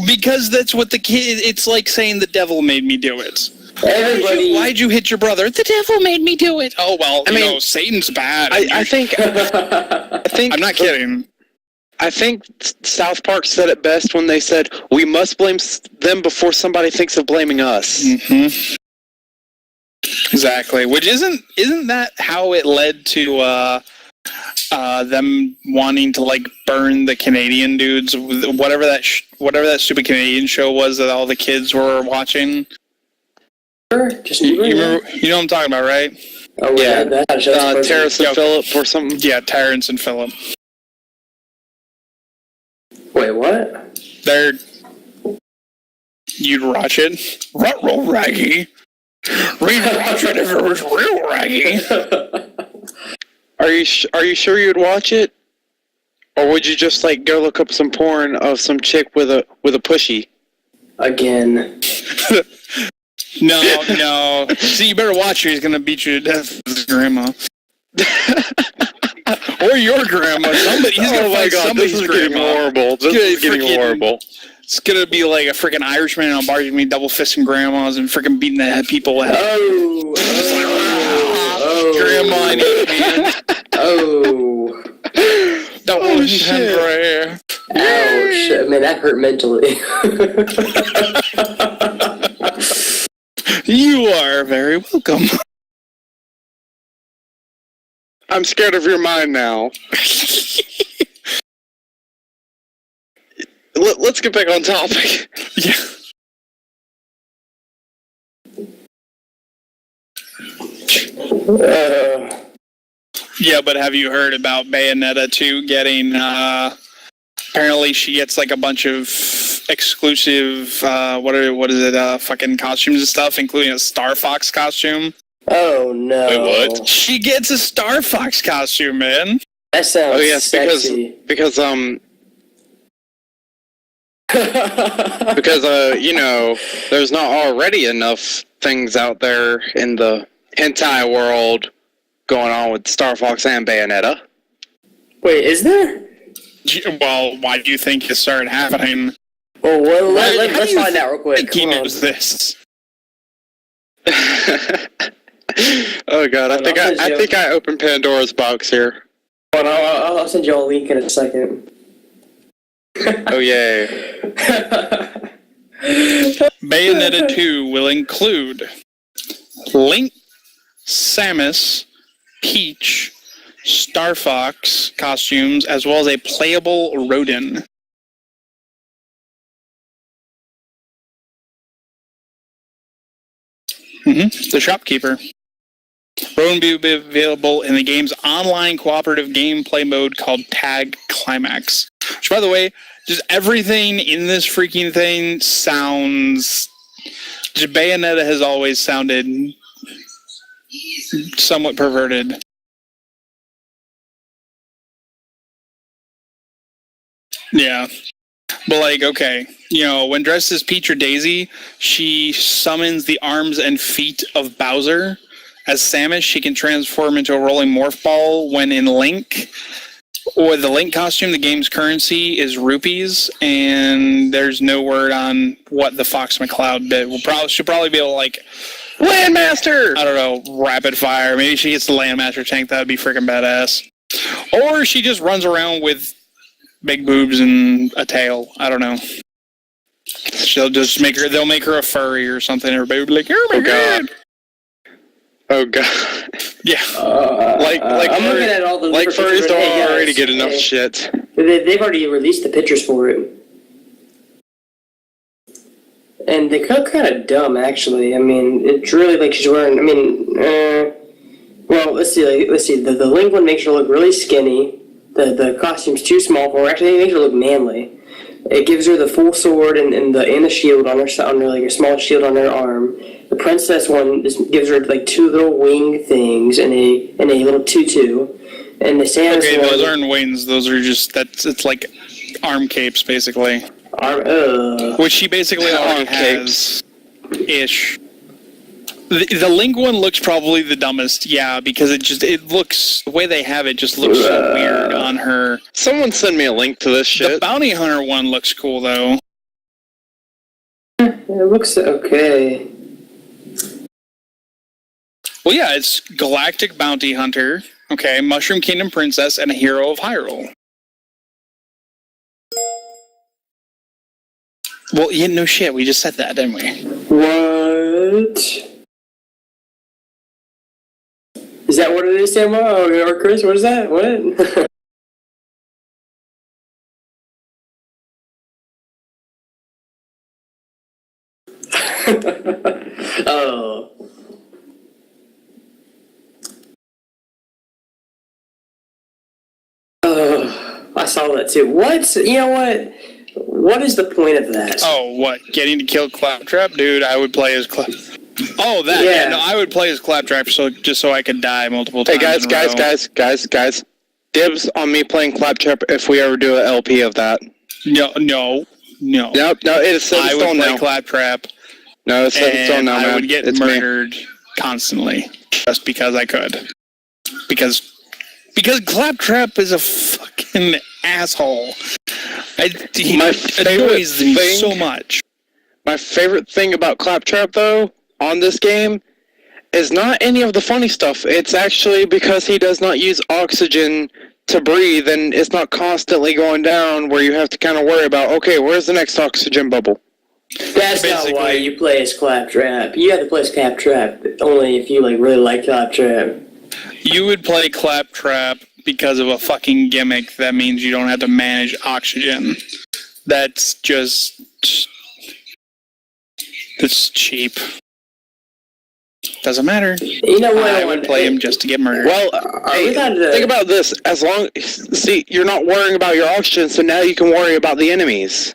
Because that's what the kid... It's like saying the devil made me do it. Everybody... Why'd you hit your brother? The devil made me do it. Oh, well, I mean, Satan's bad. I think... I'm not kidding. I think South Park said it best when they said, we must blame them before somebody thinks of blaming us. Mm-hmm. Exactly. Which isn't that how it led to them wanting to like burn the Canadian dudes, whatever that stupid Canadian show was that all the kids were watching? Just you know what I'm talking about, right? Oh, Yeah, that's Terrace and Yep. Phillip or something. Yeah, Terrence and Phillip. Wait, what? They're... You'd watch it? Roll raggy. We'd watch it if it was real raggy. Are you sure you'd watch it, or would you just like go look up some porn of some chick with a pushy? Again. No. See, you better watch her. He's gonna beat you to death with his grandma. Or your grandma. He's gonna fight somebody's grandma. horrible. This is getting horrible. It's gonna be like a freaking Irishman on bar. He's gonna be double fisting grandmas and freaking beating the people with. Oh. Grandma, I need man. Oh. Double shit. right here. Ouch. Man, that hurt mentally. You are very welcome. I'm scared of your mind now. Let's get back on topic. Yeah. Yeah, but have you heard about Bayonetta 2 getting, apparently she gets like a bunch of exclusive, what is it, fucking costumes and stuff, including a Star Fox costume. Oh, no. Wait, what? She gets a Star Fox costume, man. That sounds Oh yes, sexy. because you know, there's not already enough things out there in the hentai world going on with Star Fox and Bayonetta. Wait, is there? Well, why do you think it started happening? Well, How let's do you find out real quick. think he Hold on. knows this? Oh god, I think I opened Pandora's box here. Hold on, I'll send you all a link in a second. Oh yay. Bayonetta 2 will include Link, Samus, Peach, Star Fox costumes, as well as a playable Rodin. The shopkeeper. Rodin will be available in the game's online cooperative gameplay mode called Tag Climax. Which, by the way, just everything in this freaking thing sounds... Just Bayonetta has always sounded somewhat perverted. Yeah. But, like, okay, you know, when dressed as Peach or Daisy, she summons the arms and feet of Bowser. As Samus, she can transform into a rolling morph ball. When in Link, or the Link costume, the game's currency is rupees, and there's no word on what the Fox McCloud bit. She'll probably be able to, like, Landmaster! I don't know, rapid fire. Maybe she gets the Landmaster tank. That would be freaking badass. Or she just runs around with big boobs and a tail. I don't know. They'll make her a furry or something. Everybody will be like, oh my god. Oh god. Yeah. I'm looking at all the like different furries pictures don't right now. already get enough shit. They've already released the pictures for it. And they look kind of dumb, actually. I mean, it's really like she's wearing, well, let's see. The Link one makes her look really skinny. The costume's too small for her. Actually, it makes her look manly. It gives her the full sword and the shield on her, like a small shield on her arm. The princess one just gives her like two little wing things and a little tutu. And the Samus Okay, one, those aren't wings. Those are just it's like arm capes, basically. Which she basically already has. Ish. The Link one looks probably the dumbest, yeah, because it looks, the way they have it just looks so weird on her. Someone send me a link to this shit. The Bounty Hunter one looks cool, though. It looks okay. Well, yeah, it's Galactic Bounty Hunter, okay, Mushroom Kingdom Princess, and a Hero of Hyrule. Well, yeah, no shit, we just said that, didn't we? What? Is that what it is, Samuel? Or Chris? What is that? What? Oh. saw that too. What? You know what? What is the point of that? Oh, what? Getting to kill Claptrap? Dude, I would play as Claptrap. Oh, that. Yeah. Yeah, no, I would play as Claptrap just so I could die multiple Hey times. guys. Dibs on me playing Claptrap if we ever do an LP of that. No. Nope, no, it is set in I would stone play now. Claptrap. No, it's set in stone And now, man. I would get It's me. murdered constantly just because I could. Because Claptrap is a fucking asshole. He My annoys me favorite so thing- much. My favorite thing about Claptrap, though, on this game, is not any of the funny stuff. It's actually because he does not use oxygen to breathe, and it's not constantly going down where you have to kind of worry about, okay, where's the next oxygen bubble? That's not why you play as Claptrap. You have to play as Claptrap only if you really like Claptrap. You would play Claptrap because of a fucking gimmick that means you don't have to manage oxygen. That's just... That's cheap. Doesn't matter. You know what? I would play him just to get murdered. Well, hey, think about this. See, you're not worrying about your oxygen, so now you can worry about the enemies.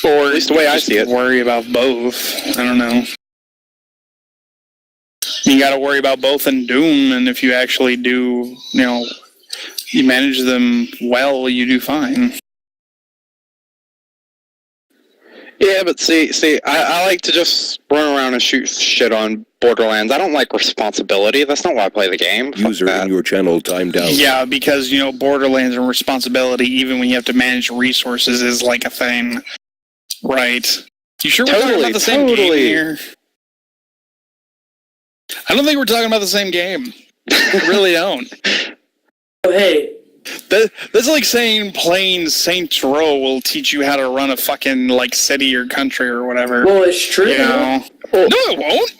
Or at least the way I see it. Worry about both. I don't know. You got to worry about both in Doom, and if you actually do, you manage them well, you do fine. Yeah, but see, I like to just run around and shoot shit on Borderlands. I don't like responsibility. That's not why I play the game. Fuck User that. in your channel timed out. Yeah, because, Borderlands and responsibility, even when you have to manage resources, is like a thing. Right. You sure we're talking about the same game here? I don't think we're talking about the same game. I really don't. Oh, hey. That's like saying playing Saints Row will teach you how to run a fucking, city or country or whatever. Well, it's true. No, it won't.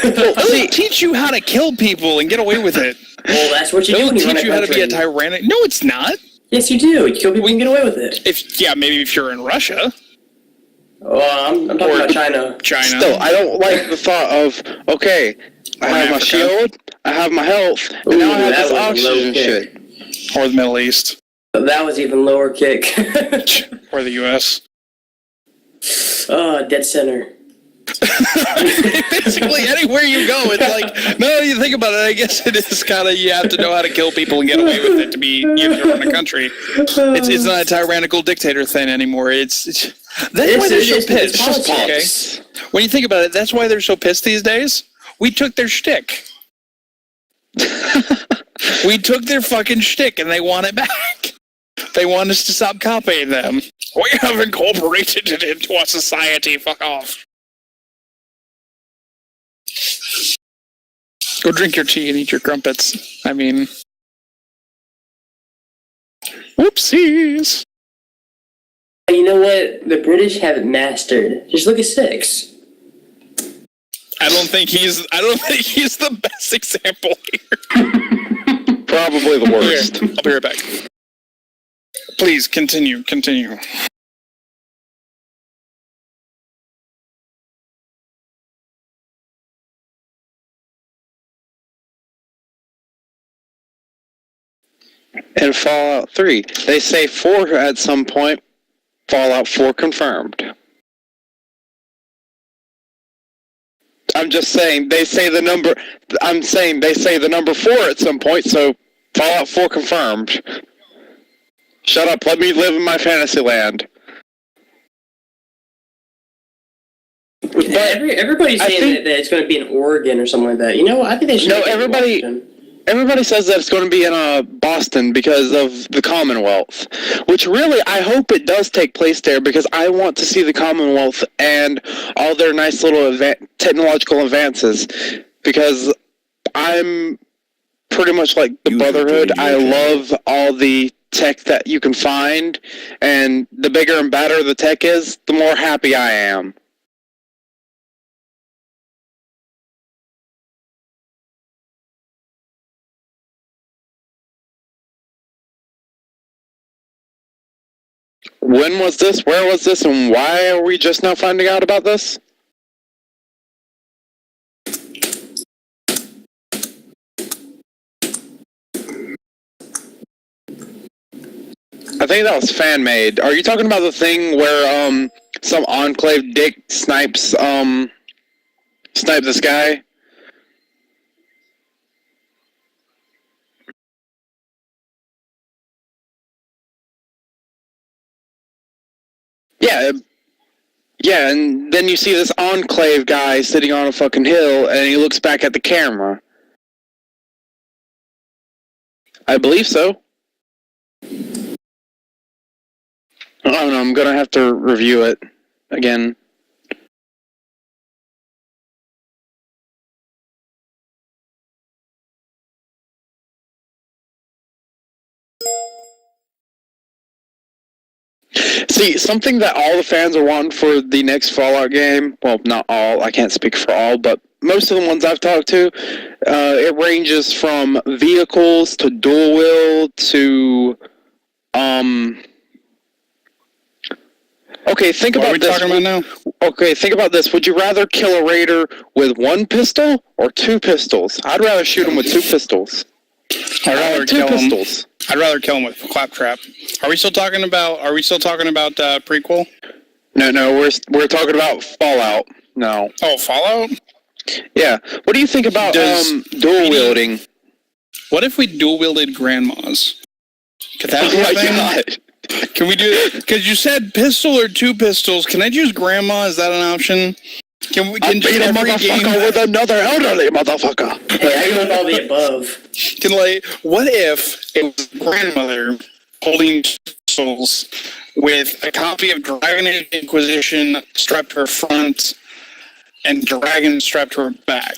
It'll teach you how to kill people and get away with it. Well, that's what you do It'll when you run teach a you how to be a country. tyrannic. No, it's not. Yes, you do. You kill people and get away with it. Maybe if you're in Russia. Well, I'm talking about China. Still, I don't like the thought of, okay, I have my Africa. shield, I have my health, and Ooh, now I have that this was a low oxygen kick. shit. Or the Middle East. That was even lower kick. Or the U.S. Dead center. Basically, anywhere you go, it's like, no, you think about it, I guess it is kind of, you have to know how to kill people and get away with it to run a country. It's not a tyrannical dictator thing anymore. That's why they're so pissed. It's politics. Okay? When you think about it, that's why they're so pissed these days. We took their shtick. We took their fucking shtick and they want it back. They want us to stop copying them. We have incorporated it into our society. Fuck off. Go drink your tea and eat your crumpets. I mean... Whoopsies! You know what? The British have it mastered. Just look at 6. I don't think he's the best example here. Probably the worst. Here, I'll be right back. Please, continue. And Fallout 3. They say 4 at some point. Fallout 4 confirmed. I'm just saying, they say the number 4 at some point, so Fallout 4 confirmed. Shut up, let me live in my fantasy land. Everybody's saying that it's going to be in Oregon or something like that. You know, I think they should. No, make it in everybody- Washington. Everybody says that it's going to be in Boston because of the Commonwealth, which really I hope it does take place there because I want to see the Commonwealth and all their nice little technological advances because I'm pretty much like the Brotherhood. I love all the tech that you can find, and the bigger and badder the tech is, the more happy I am. When was this? Where was this? And why are we just now finding out about this? think that was fan made. Are you talking about the thing where some enclave dick snipes this guy? Yeah. Yeah, and then you see this enclave guy sitting on a fucking hill, and he looks back at the camera. I believe so. I don't know, I'm gonna have to review it again. See, something that all the fans are wanting for the next Fallout game, well, not all, I can't speak for all, but most of the ones I've talked to, it ranges from vehicles to dual wheel to, okay, think What are about we this. talking about now? Okay, think about this. Would you rather kill a raider with one pistol or two pistols? I'd rather shoot him with two pistols. I'd rather Two kill him. pistols. I'd rather kill him with claptrap. Are we still talking about prequel? No, we're talking about Fallout. No. Oh, Fallout? Yeah. What do you think about dual wielding? What if we dual wielded grandmas? Could that be Oh a my thing? god. Can we do it? Because you said pistol or two pistols. Can I use grandma? Is that an option? Can we? Can Beat a every motherfucker game? with another elderly motherfucker. Hey, I go with all the above. Can like, what if it was grandmother holding pistols with a copy of Dragon Age Inquisition strapped to her front and Dragon strapped to her back?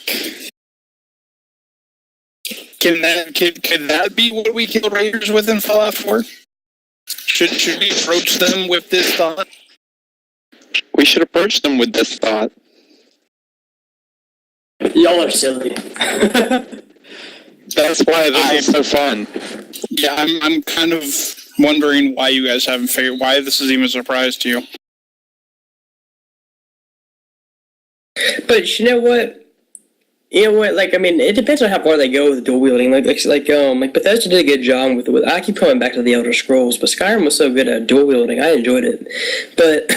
Can that could that be what we kill raiders with in Fallout 4? Should we approach them with this thought? We should approach them with this thought. Y'all are silly. That's why this is so fun. Yeah, I'm kind of wondering why you guys haven't figured why this is even a surprise to you. But you know what? Like, I mean, it depends on how far they go with dual wielding. Like Bethesda did a good job with. I keep coming back to the Elder Scrolls, but Skyrim was so good at dual wielding. I enjoyed it, but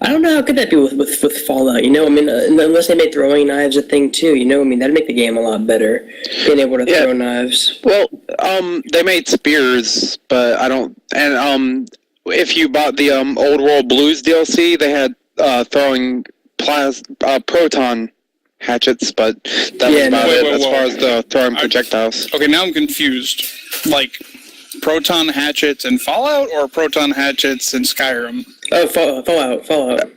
I don't know how could that be with Fallout. You know, I mean, unless they made throwing knives a thing too. You know, I mean, that'd make the game a lot better, being able to throw knives. Well, they made spears, but I don't. And if you bought the Old World Blues DLC, they had throwing proton hatchets, but that was about it as far as the throwing projectiles. Okay, now I'm confused. Like, proton hatchets in Fallout or proton hatchets in Skyrim? Oh, Fallout. Fallout.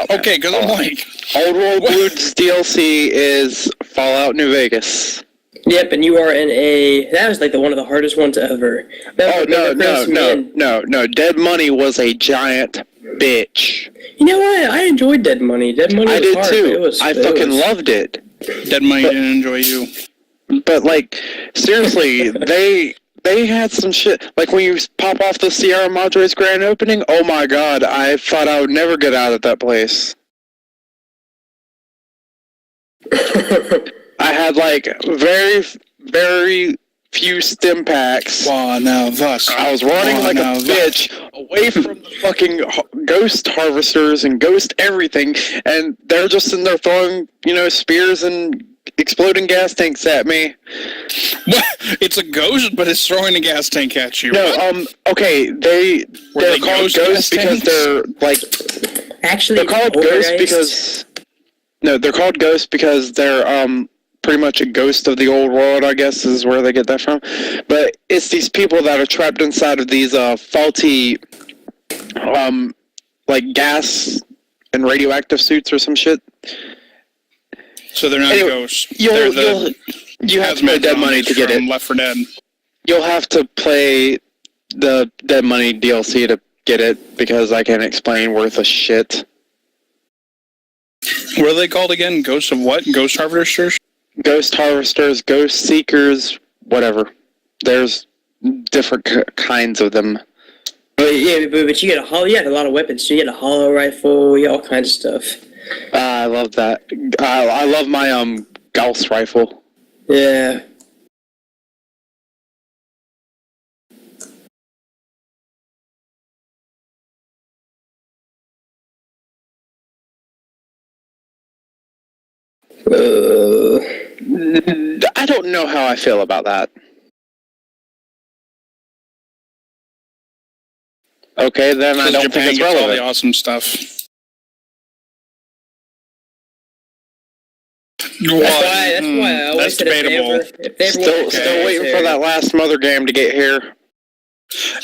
Okay, because I'm like, Old World Blues DLC is Fallout New Vegas. Yep, and you are in a. That was like one of the hardest ones ever. No. Dead Money was a giant bitch. You know what? I enjoyed Dead Money. Dead Money was I did hard, too. but I fucking loved it. Dead Money didn't enjoy you. But like, seriously, they had some shit. Like when you pop off the Sierra Madre's grand opening, oh my god, I thought I would never get out of that place. I had like very, very few stim packs. Wow, now thus. I was running like a bitch away from the fucking ghost harvesters and ghost everything, and they're just sitting there throwing, spears and exploding gas tanks at me. It's a ghost, but it's throwing a gas tank at you. No, okay, they're called ghosts because they're like. Actually, they're called ghosts because. No, they're called ghosts because they're pretty much a ghost of the old world, I guess, is where they get that from. But it's these people that are trapped inside of these faulty, like gas and radioactive suits or some shit. So they're not ghosts. You have to pay Dead Money to get it. Left 4 Dead. You'll have to play the Dead Money DLC to get it because I can't explain worth a shit. What are they called again? Ghosts of what? Ghost harvesters? Ghost harvesters, ghost seekers, whatever. There's different kinds of them. But you get you had a lot of weapons. So you get a hollow rifle, you get all kinds of stuff. I love that. I love my Gauss rifle. Yeah. I don't know how I feel about that. Okay, then I don't Japan think it's gets all the relevant. awesome stuff. That's why I always That's said if debatable. they ever Still waiting for that last mother game to get here.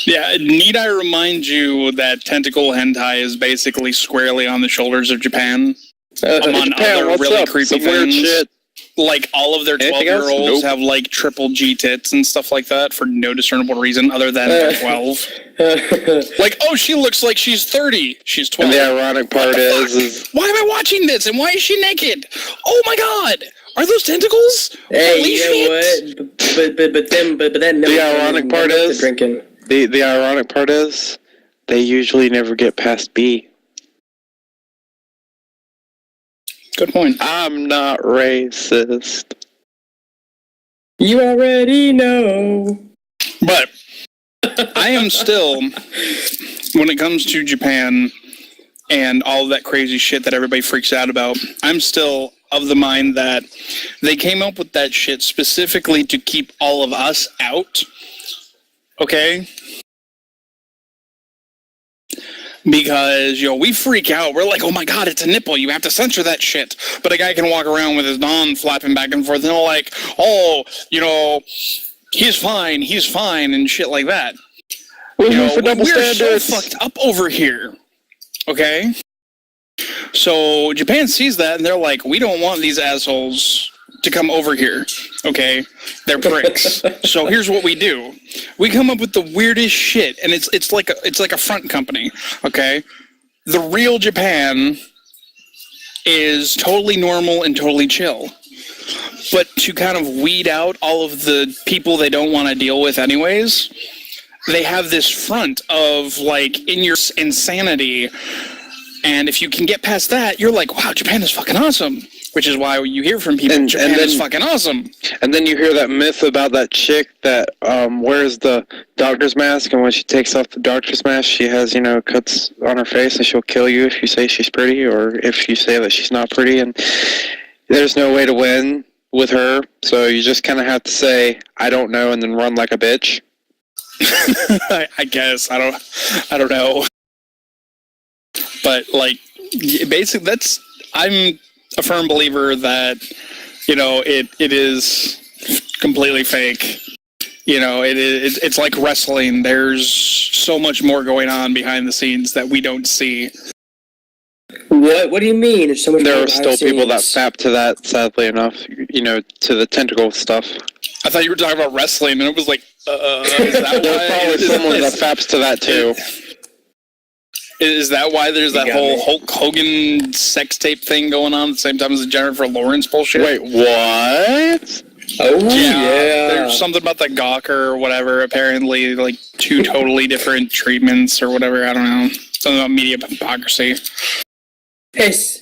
Yeah, need I remind you that tentacle hentai is basically squarely on the shoulders of Japan? Among Japan, other what's really up? creepy Some weird things. shit. Like, all of their Anything else? 12-year-olds Nope. have, like, triple G tits and stuff like that for no discernible reason other than they're 12. Like, oh, she looks like she's 30. She's 12. And the ironic part is Why am I watching this? And why is she naked? Oh my god! Are those tentacles? Hey, Holy you shit! know what? But that The ironic part is- drinking. the ironic part is they usually never get past B. Good point. I'm not racist. You already know. But I am still, when it comes to Japan and all of that crazy shit that everybody freaks out about, I'm still of the mind that they came up with that shit specifically to keep all of us out. Okay? Because, we freak out. We're like, oh my god, it's a nipple. You have to censor that shit. But a guy can walk around with his non flapping back and forth and they're like, oh, he's fine, and shit like that. We're for double we're standards. so fucked up over here. Okay? So Japan sees that and they're like, we don't want these assholes to come over here. Okay? They're pricks. So here's what we do. We come up with the weirdest shit, and it's like a front company. Okay? The real Japan is totally normal and totally chill. But to kind of weed out all of the people they don't want to deal with anyways, they have this front of, like, in your insanity. And if you can get past that, you're like, wow, Japan is fucking awesome. Which is why you hear from people, Japan is fucking awesome. And then you hear that myth about that chick that wears the doctor's mask, and when she takes off the doctor's mask, she has, cuts on her face, and she'll kill you if you say she's pretty, or if you say that she's not pretty, and there's no way to win with her, so you just kind of have to say, I don't know, and then run like a bitch. I guess. I don't know. But, like, basically, I'm a firm believer that, it is completely fake. It's like wrestling. There's so much more going on behind the scenes that we don't see. What do you mean? There's so much. There are still people that fap to that, sadly enough, to the tentacle stuff. I thought you were talking about wrestling, and it was like, is that There's probably someone that faps to that, too. Is that why there's that whole Hulk Hogan sex tape thing going on at the same time as the Jennifer Lawrence bullshit? Wait, what? Oh, yeah. There's something about the Gawker or whatever, apparently, like, two totally different treatments or whatever, I don't know. Something about media hypocrisy. Yes.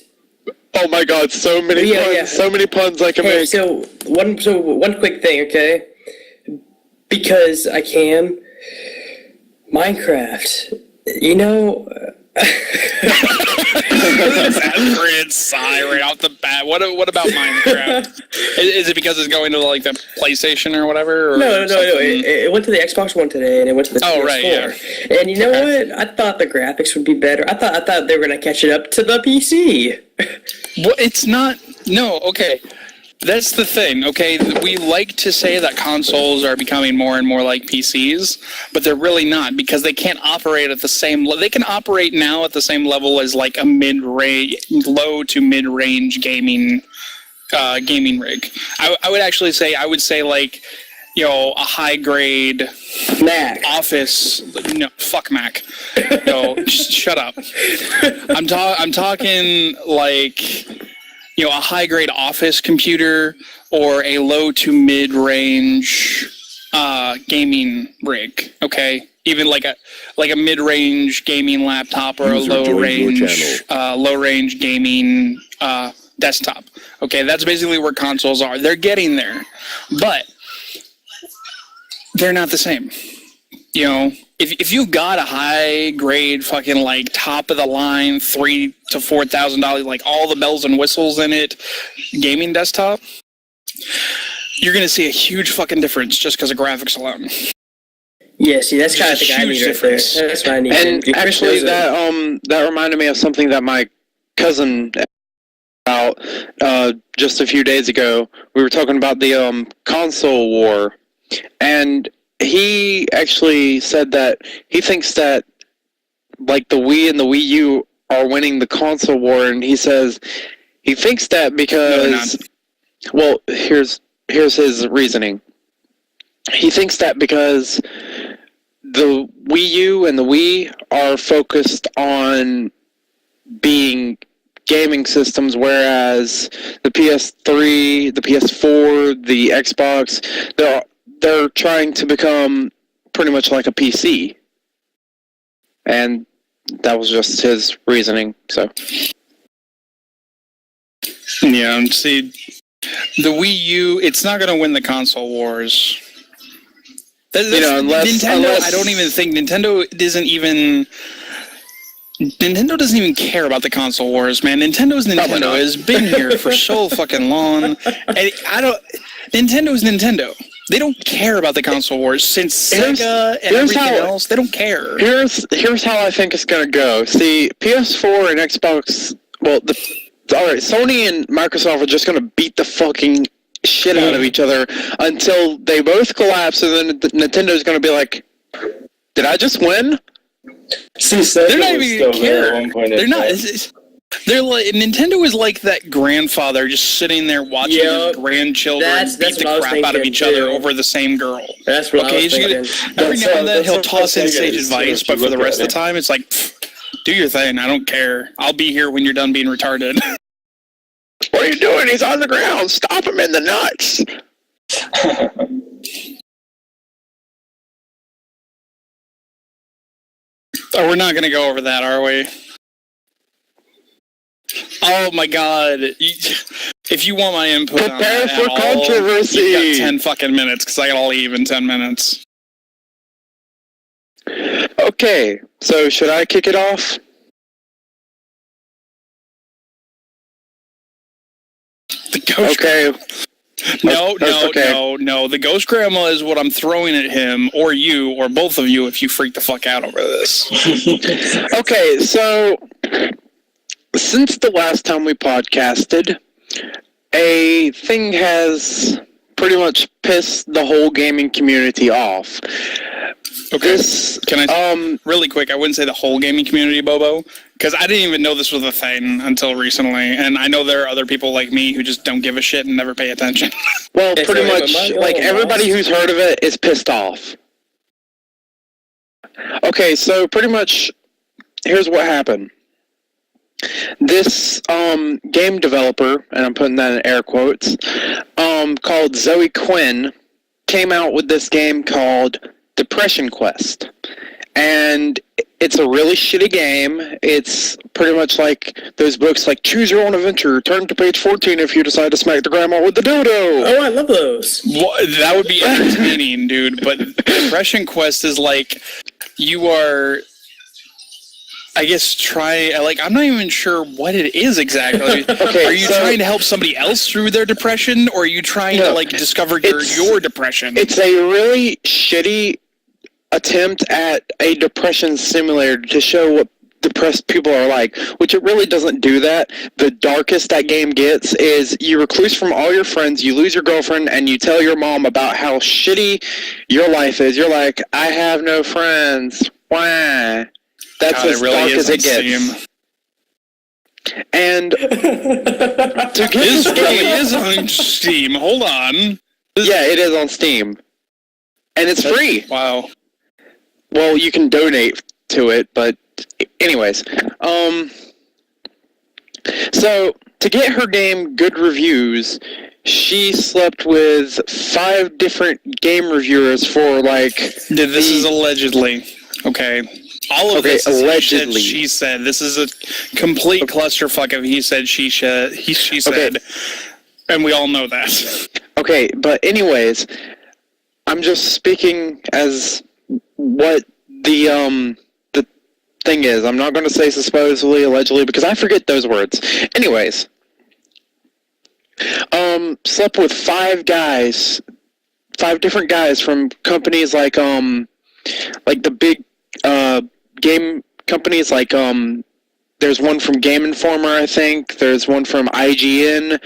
Oh my god, so many puns, so many puns I can make. So one quick thing, okay? Because I can. Minecraft. That weird sigh right off the bat. What about Minecraft? Is it because it's going to, like, the PlayStation or whatever? Or no. It went to the Xbox One today, and it went to the PS4. Right, yeah. And you know what? I thought the graphics would be better. I thought they were going to catch it up to the PC. Well, it's not. No, okay. That's the thing, okay? We like to say that consoles are becoming more and more like PCs, but they're really not, because they can't operate at the same level. They can operate now at the same level as, like, a low to mid-range gaming rig. I would say, like, a high-grade Mac. Office. No, fuck Mac. No, just shut up. I'm talking, like, a high-grade office computer or a low to mid-range gaming rig, okay? Even like a mid-range gaming laptop or a low-range gaming desktop. Okay, that's basically where consoles are. They're getting there, but they're not the same. if you've got a high grade fucking like top of the line $3,000 to $4,000 like all the bells and whistles in it gaming desktop, you're gonna see a huge fucking difference just because of graphics alone. Yeah, see, that's kind of the thing I need right there. That's what I need. And actually, that reminded me of something that my cousin out just a few days ago. We were talking about the console war, and he actually said that he thinks that like the Wii and the Wii U are winning the console war, and he says he thinks that because well, here's his reasoning. He thinks that because the Wii U and the Wii are focused on being gaming systems, whereas the PS3, the PS4, the Xbox, they're trying to become pretty much like a PC. And that was just his reasoning. So yeah, see, the Wii U, it's not going to win the console wars. Unless Nintendo, I don't even think Nintendo doesn't even care about the console wars, man. Nintendo has been here for so fucking long. And Nintendo's Nintendo. They don't care about the console wars since Sega and everything else. They don't care. Here's how I think it's gonna go. See, PS4 and Xbox. Well, all right, Sony and Microsoft are just gonna beat the fucking shit out of each other until they both collapse, and then Nintendo's gonna be like, "Did I just win?" See, they're not even gonna care. They're not. They're like Nintendo is like that grandfather just sitting there watching his grandchildren beat the crap out of each other over the same girl. That's what I was thinking. Every now and then he'll toss in sage advice, but for the rest of the time, it's like, do your thing. I don't care. I'll be here when you're done being retarded. What are you doing? He's on the ground. Stop him in the nuts. Oh, we're not going to go over that, are we? Oh my god. If you want my input on that for controversy. You've got 10 fucking minutes, because I gotta leave in 10 minutes. Okay, so should I kick it off? The ghost No. The ghost grandma is what I'm throwing at him, or you, or both of you, if you freak the fuck out over this. Okay, so since the last time we podcasted, a thing has pretty much pissed the whole gaming community off. Okay, can I, really quick, I wouldn't say the whole gaming community, Bobo, because I didn't even know this was a thing until recently, and I know there are other people like me who just don't give a shit and never pay attention. Well, pretty much, like, everybody who's heard of it is pissed off. Okay, so pretty much, here's what happened. This game developer, and I'm putting that in air quotes, called Zoe Quinn, came out with this game called Depression Quest. And it's a really shitty game. It's pretty much like those books like Choose Your Own Adventure, turn to page 14 if you decide to smack the grandma with the dildo. Oh, I love those. Well, that would be entertaining, dude, but Depression Quest is like, you are, I guess, I'm not even sure what it is exactly. Okay, are you trying to help somebody else through their depression, or are you trying to, like, discover your depression? It's a really shitty attempt at a depression simulator to show what depressed people are like, which it really doesn't do that. The darkest that game gets is you recluse from all your friends, you lose your girlfriend, and you tell your mom about how shitty your life is. You're like, I have no friends. Why? That's as really dark as it gets. And to get this game is on Steam. Hold on. Yeah, it is on Steam. And it's free. Wow. Well, you can donate to it, but anyways. So, to get her game good reviews, she slept with 5 different game reviewers for, like... This is allegedly. Okay. All of this is allegedly. She said. This is a complete clusterfuck of he said, she said. And we all know that. Okay, but anyways, I'm just speaking as what the thing is, I'm not going to say supposedly, allegedly, because I forget those words. Anyways, slept with 5 different guys from companies like the big game companies like there's one from Game Informer, I think. There's one from IGN,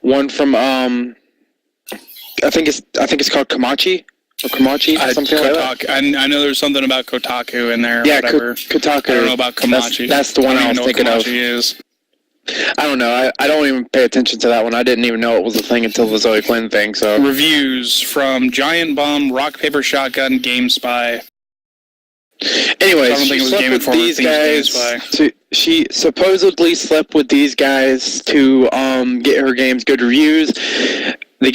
one from I think it's called Komachi or Komachi, something like that. I know there's something about Kotaku in there. Yeah, whatever. Kotaku. I don't know about Komachi. That's the one I was thinking of. Is. I don't know. I don't even pay attention to that one. I didn't even know it was a thing until the Zoe Quinn thing. So reviews from Giant Bomb, Rock Paper Shotgun, GameSpy. Anyways, she slept with these guys. She supposedly slept with these guys to get her games good reviews. The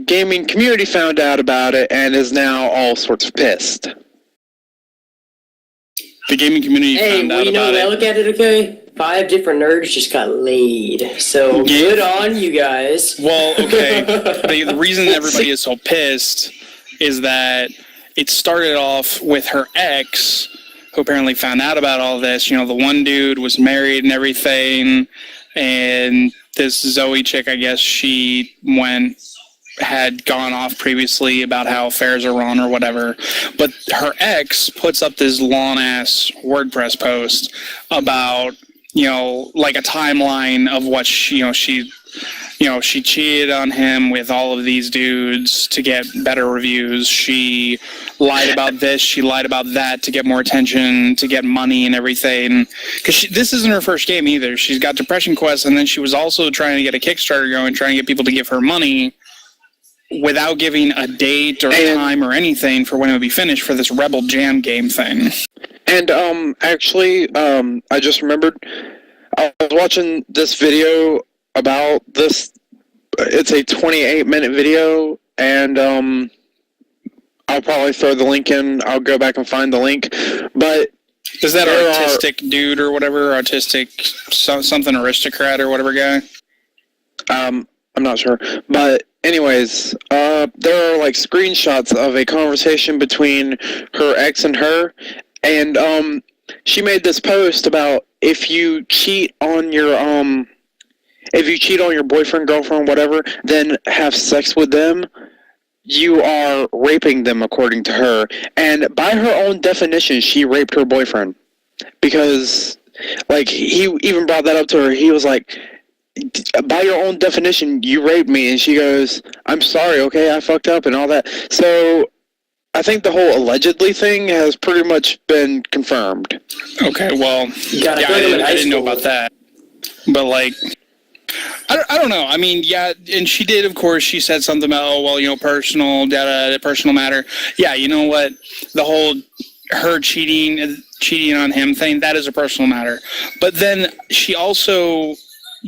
gaming community found out about it and is now all sorts of pissed. The gaming community found out about it. Hey, you know what I look at it, okay? 5 different nerds just got laid. So good on you guys. Well, okay. The reason everybody is so pissed is that it started off with her ex, who apparently found out about all this. You know, the one dude was married and everything, and this Zoe chick, I guess, she had gone off previously about how affairs are wrong or whatever. But her ex puts up this long-ass WordPress post about, like a timeline of what she cheated on him with all of these dudes to get better reviews. She lied about this. She lied about that to get more attention, to get money and everything. Because this isn't her first game either. She's got Depression Quest, and then she was also trying to get a Kickstarter going, trying to get people to give her money without giving a date or time or anything for when it would be finished for this Rebel Jam game thing. And actually, I just remembered, I was watching this video about this. It's a 28-minute video, and I'll probably throw the link in. I'll go back and find the link. But is that artistic dude or whatever? Something aristocrat or whatever guy? I'm not sure. But anyways, there are like screenshots of a conversation between her ex and her, and she made this post about if you cheat on your boyfriend, girlfriend, whatever, then have sex with them, you are raping them, according to her. And by her own definition, she raped her boyfriend. Because, like, he even brought that up to her. He was like, by your own definition, you raped me. And she goes, I'm sorry, okay, I fucked up and all that. So I think the whole allegedly thing has pretty much been confirmed. Okay, well, I didn't know about that. But, like, I don't know. I mean, yeah, and she did, of course, she said something about, personal matter. Yeah, you know what? The whole her cheating on him thing, that is a personal matter. But then she also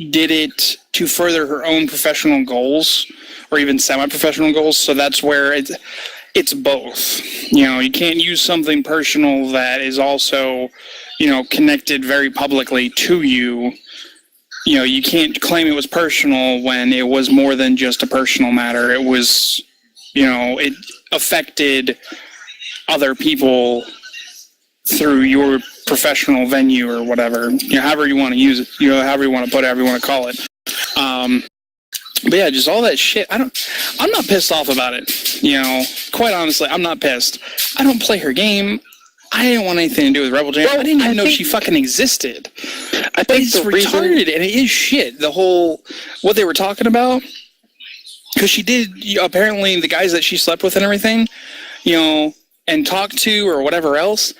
did it to further her own professional goals or even semi-professional goals. So that's where it's both. You can't use something personal that is also, connected very publicly to you. You can't claim it was personal when it was more than just a personal matter. It was, it affected other people through your professional venue or whatever, however you want to use it, however you want to put it, however you want to call it. But yeah, just all that shit. I'm not pissed off about it. Quite honestly, I'm not pissed. I don't play her game. I didn't want anything to do with Rebel Jam. I didn't even know she fucking existed. I think it's retarded, and it is shit. The whole, what they were talking about, because she did, apparently the guys that she slept with and everything, and talked to or whatever else,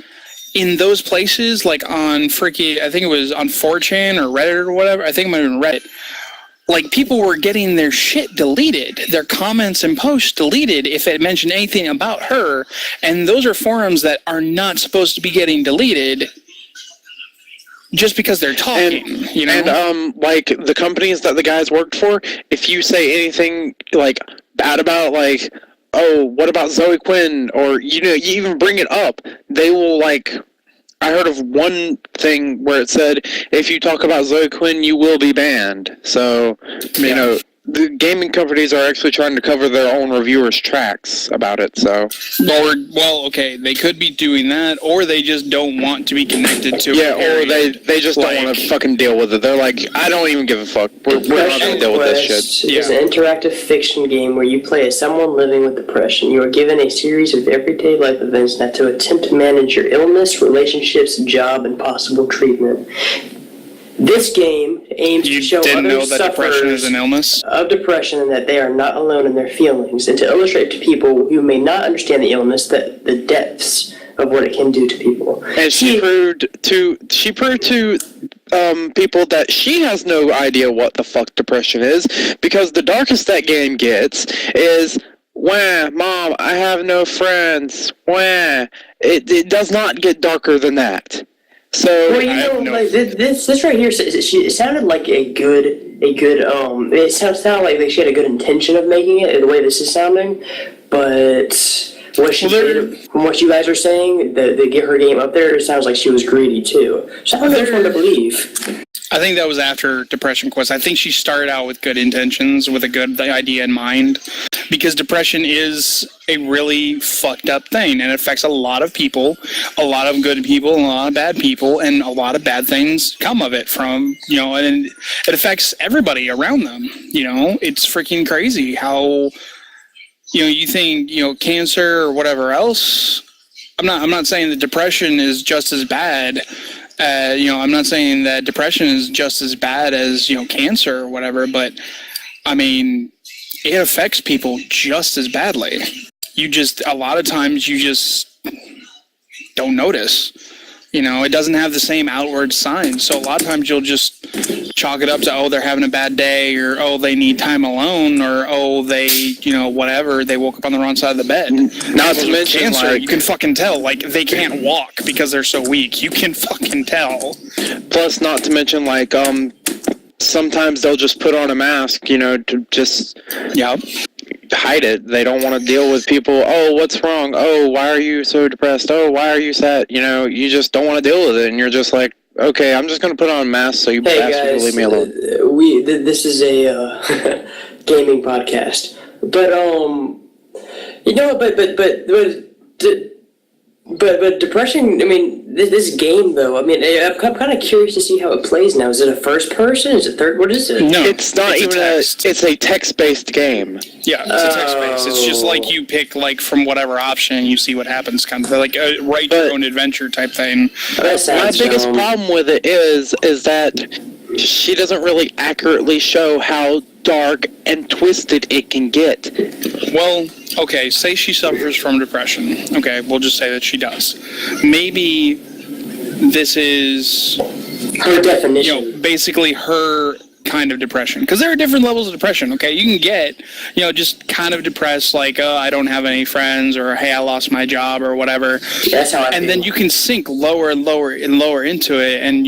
in those places, like on I think it was on 4chan or Reddit or whatever, I think it might have been Reddit, like, people were getting their shit deleted, their comments and posts deleted if it mentioned anything about her, and those are forums that are not supposed to be getting deleted just because they're talking, And, like, the companies that the guys worked for, if you say anything, like, bad about, like, oh, what about Zoe Quinn, or, you even bring it up, they will, like, I heard of one thing where it said, if you talk about Zoe Quinn, you will be banned. So, the gaming companies are actually trying to cover their own reviewers' tracks about it. So, okay, they could be doing that, or they just don't want to be connected to yeah, it. or they just don't want to fucking deal with it. They're like, I don't even give a fuck. We're not going to deal with this shit. It's an interactive fiction game where you play as someone living with depression. You are given a series of everyday life events that to attempt to manage your illness, relationships, job, and possible treatment. This game aims to show other sufferers of depression and that they are not alone in their feelings, and to illustrate to people who may not understand the illness that the depths of what it can do to people. And she proved to people that she has no idea what the fuck depression is, because the darkest that game gets is, wah, Mom, I have no friends. Wah. It does not get darker than that. So, well, like this right here, it sounded like a good. It sounded like she had a good intention of making it the way this is sounding, but what she did, from what you guys are saying, to get her game up there, it sounds like she was greedy too. So I don't know which one to believe. I think that was after Depression Quest. I think she started out with good intentions, with a good idea in mind, because depression is a really fucked up thing, and it affects a lot of people, a lot of good people, and a lot of bad people, and a lot of bad things come of it from, and it affects everybody around them. It's freaking crazy how, you think, cancer or whatever else. I'm not saying that depression is just as bad. I'm not saying that depression is just as bad as, cancer or whatever, but, I mean, it affects people just as badly. A lot of times you just don't notice. It doesn't have the same outward signs. So a lot of times you'll just chalk it up to, they're having a bad day, or, they need time alone, or, they, whatever, they woke up on the wrong side of the bed. Not to mention, cancer, you can fucking tell. Like, they can't walk because they're so weak. You can fucking tell. Plus, not to mention, sometimes they'll just put on a mask, to just hide it. They don't want to deal with people. Oh, what's wrong? Oh, why are you so depressed? Oh, why are you sad? You just don't want to deal with it, and you're just like, okay, I'm just going to put on a mask so you bastards will leave me alone. This is a gaming podcast, but but depression. I mean, this game though. I mean, I'm kind of curious to see how it plays now. Is it a first person? Is it third? What is it? No, it's not even it's a text-based game. Yeah, it's a text-based. It's just like you pick from whatever option and you see what happens, kind of like a write your own adventure type thing. My biggest problem with it is that she doesn't really accurately show how dark and twisted it can get. Well, okay, say she suffers from depression. Okay, we'll just say that she does. Maybe this is her definition. Basically her kind of depression. Because there are different levels of depression, okay? You can get, just kind of depressed, like, I don't have any friends, or, hey, I lost my job, or whatever. That's how I feel. And then you can sink lower and lower and lower into it, and,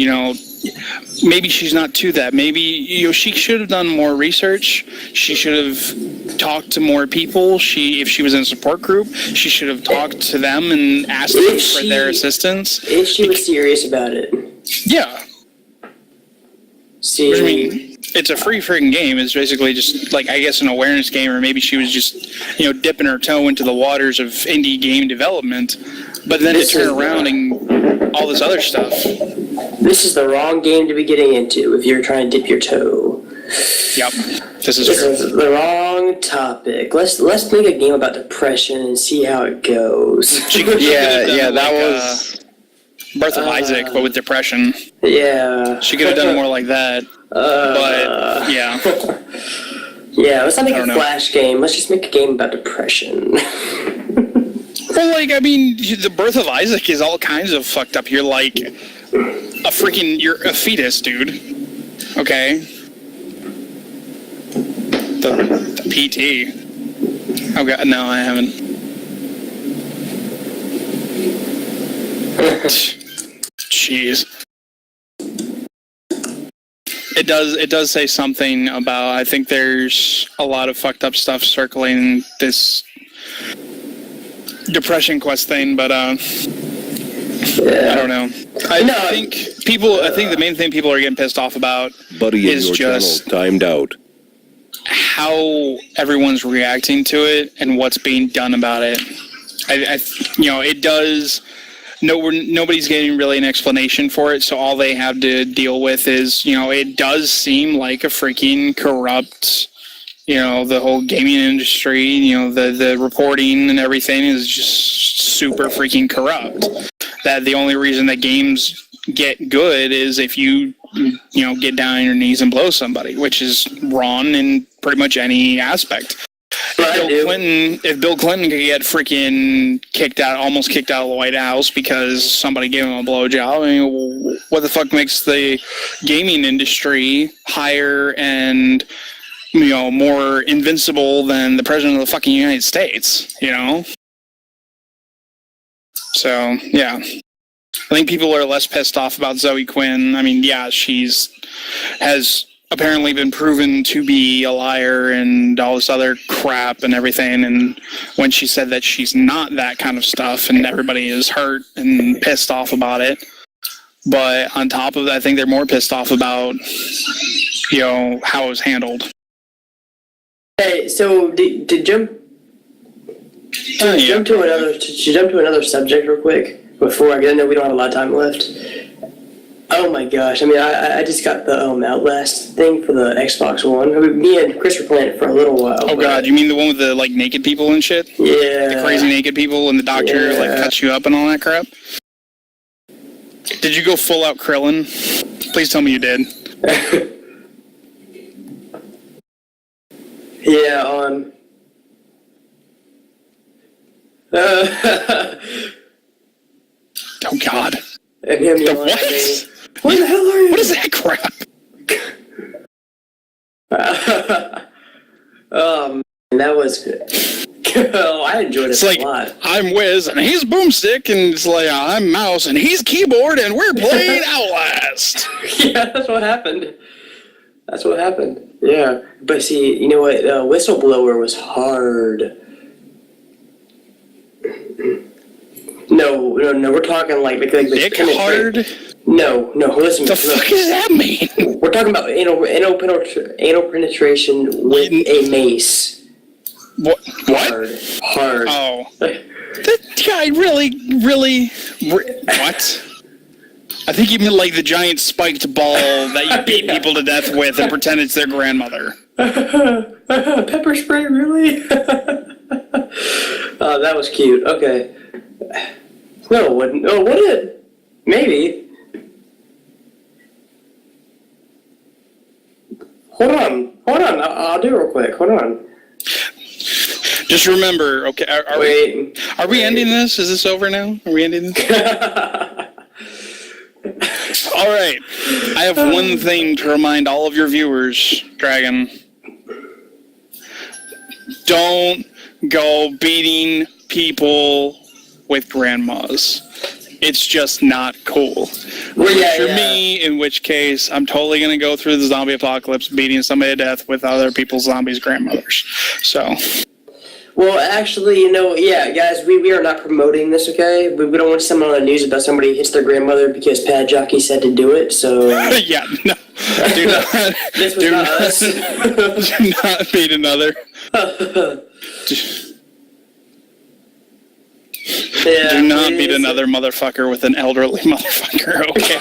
maybe she's not to that. Maybe, she should have done more research. She should have talked to more people. If she was in a support group, she should have talked to them and asked them for their assistance. If she was serious about it. Yeah. See, I mean, it's a free freaking game. It's basically just I guess an awareness game, or maybe she was just, dipping her toe into the waters of indie game development, but then to turn around and all this other stuff. This is the wrong game to be getting into if you're trying to dip your toe. Yep, this is the wrong topic. Let's make a game about depression and see how it goes. That was Birth of Isaac, but with depression. Yeah. She could have done more like that. But, yeah. Yeah, let's not make a Flash game. Let's just make a game about depression. Well, the Birth of Isaac is all kinds of fucked up. You're you're a fetus, dude. Okay? The PT. Oh, God, no, I haven't. Jeez. It does say something about, I think there's a lot of fucked up stuff circling this Depression Quest thing, but I don't know. I think the main thing people are getting pissed off about Buddy is in your just channel timed out. how everyone's reacting to it and what's being done about it. It does. Nobody's getting really an explanation for it, so all they have to deal with is, it does seem like a freaking corrupt, the whole gaming industry, the reporting and everything is just super freaking corrupt. That the only reason that games get good is if you get down on your knees and blow somebody, which is wrong in pretty much any aspect. If Bill Clinton could get freaking almost kicked out of the White House because somebody gave him a blowjob, I mean, what the fuck makes the gaming industry higher and more invincible than the president of the fucking United States? So yeah, I think people are less pissed off about Zoe Quinn. I mean, yeah, has apparently been proven to be a liar and all this other crap and everything, and when she said that she's not that kind of stuff, and everybody is hurt and pissed off about it. But on top of that, I think they're more pissed off about how it was handled. Hey, so to jump to another subject real quick before I know we don't have a lot of time left. Oh my gosh! I mean, I just got the Outlast thing for the Xbox One. I mean, me and Chris were playing it for a little while. Oh god, you mean the one with the naked people and shit? Yeah. The crazy naked people and the doctor cuts you up and all that crap. Did you go full out Krillin? Please tell me you did. Yeah. Oh god. And him what? What the hell are you? What is that crap? That was good. Oh, I enjoyed it a lot. I'm Wiz, and he's Boomstick, and it's like, I'm Mouse, and he's Keyboard, and we're playing Outlast. Yeah, that's what happened. Yeah. But see, you know what? Whistleblower was hard. No, we're talking like Dick hard? No, listen. The fuck does that mean? We're talking about anal penetration with a mace. What? Hard. Oh. That guy really, what? I think you mean like the giant spiked ball that you beat people to death with and pretend it's their grandmother. Pepper spray, really? Oh, that was cute. Okay. No, it wouldn't. Oh, would it? Maybe. Hold on. I'll do it real quick. Hold on. Just remember, okay, are we ending this? Is this over now? Are we ending this? All right. I have one thing to remind all of your viewers, Dragon. Don't go beating people with grandmas. It's just not cool. Unless you're me, in which case I'm totally going to go through the zombie apocalypse beating somebody to death with other people's zombies' grandmothers. So... Well, actually, guys, we are not promoting this, okay? We don't want someone on the news about somebody hits their grandmother because Jockey said to do it, so... Yeah, no. Do not... This was not us. Do not beat another... Do not beat another motherfucker with an elderly motherfucker, okay?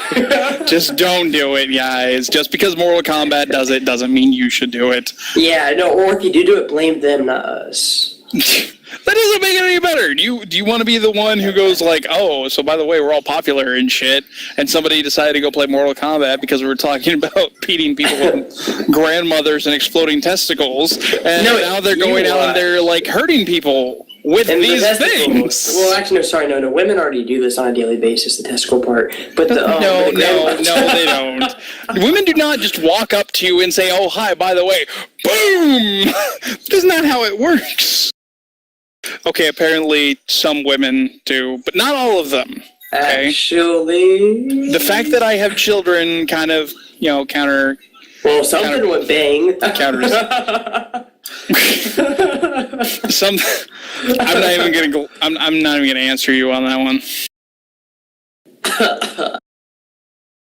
Just don't do it, guys. Just because Mortal Kombat does it doesn't mean you should do it. Yeah, no, or if you do it, blame them, not us. That doesn't make it any better. Do you want to be the one who goes like, oh, so by the way, we're all popular and shit, and somebody decided to go play Mortal Kombat because we were talking about beating people with grandmothers and exploding testicles, and now they're going out and they're like hurting people with these things. Well, actually, no. Women already do this on a daily basis, the testicle part. But no, they don't. Women do not just walk up to you and say, oh, hi, by the way, boom! That's not how it works. Okay, apparently some women do, but not all of them. Okay? Actually... The fact that I have children kind of, counter... Well, something would bang. Counters. I'm not even gonna answer you on that one.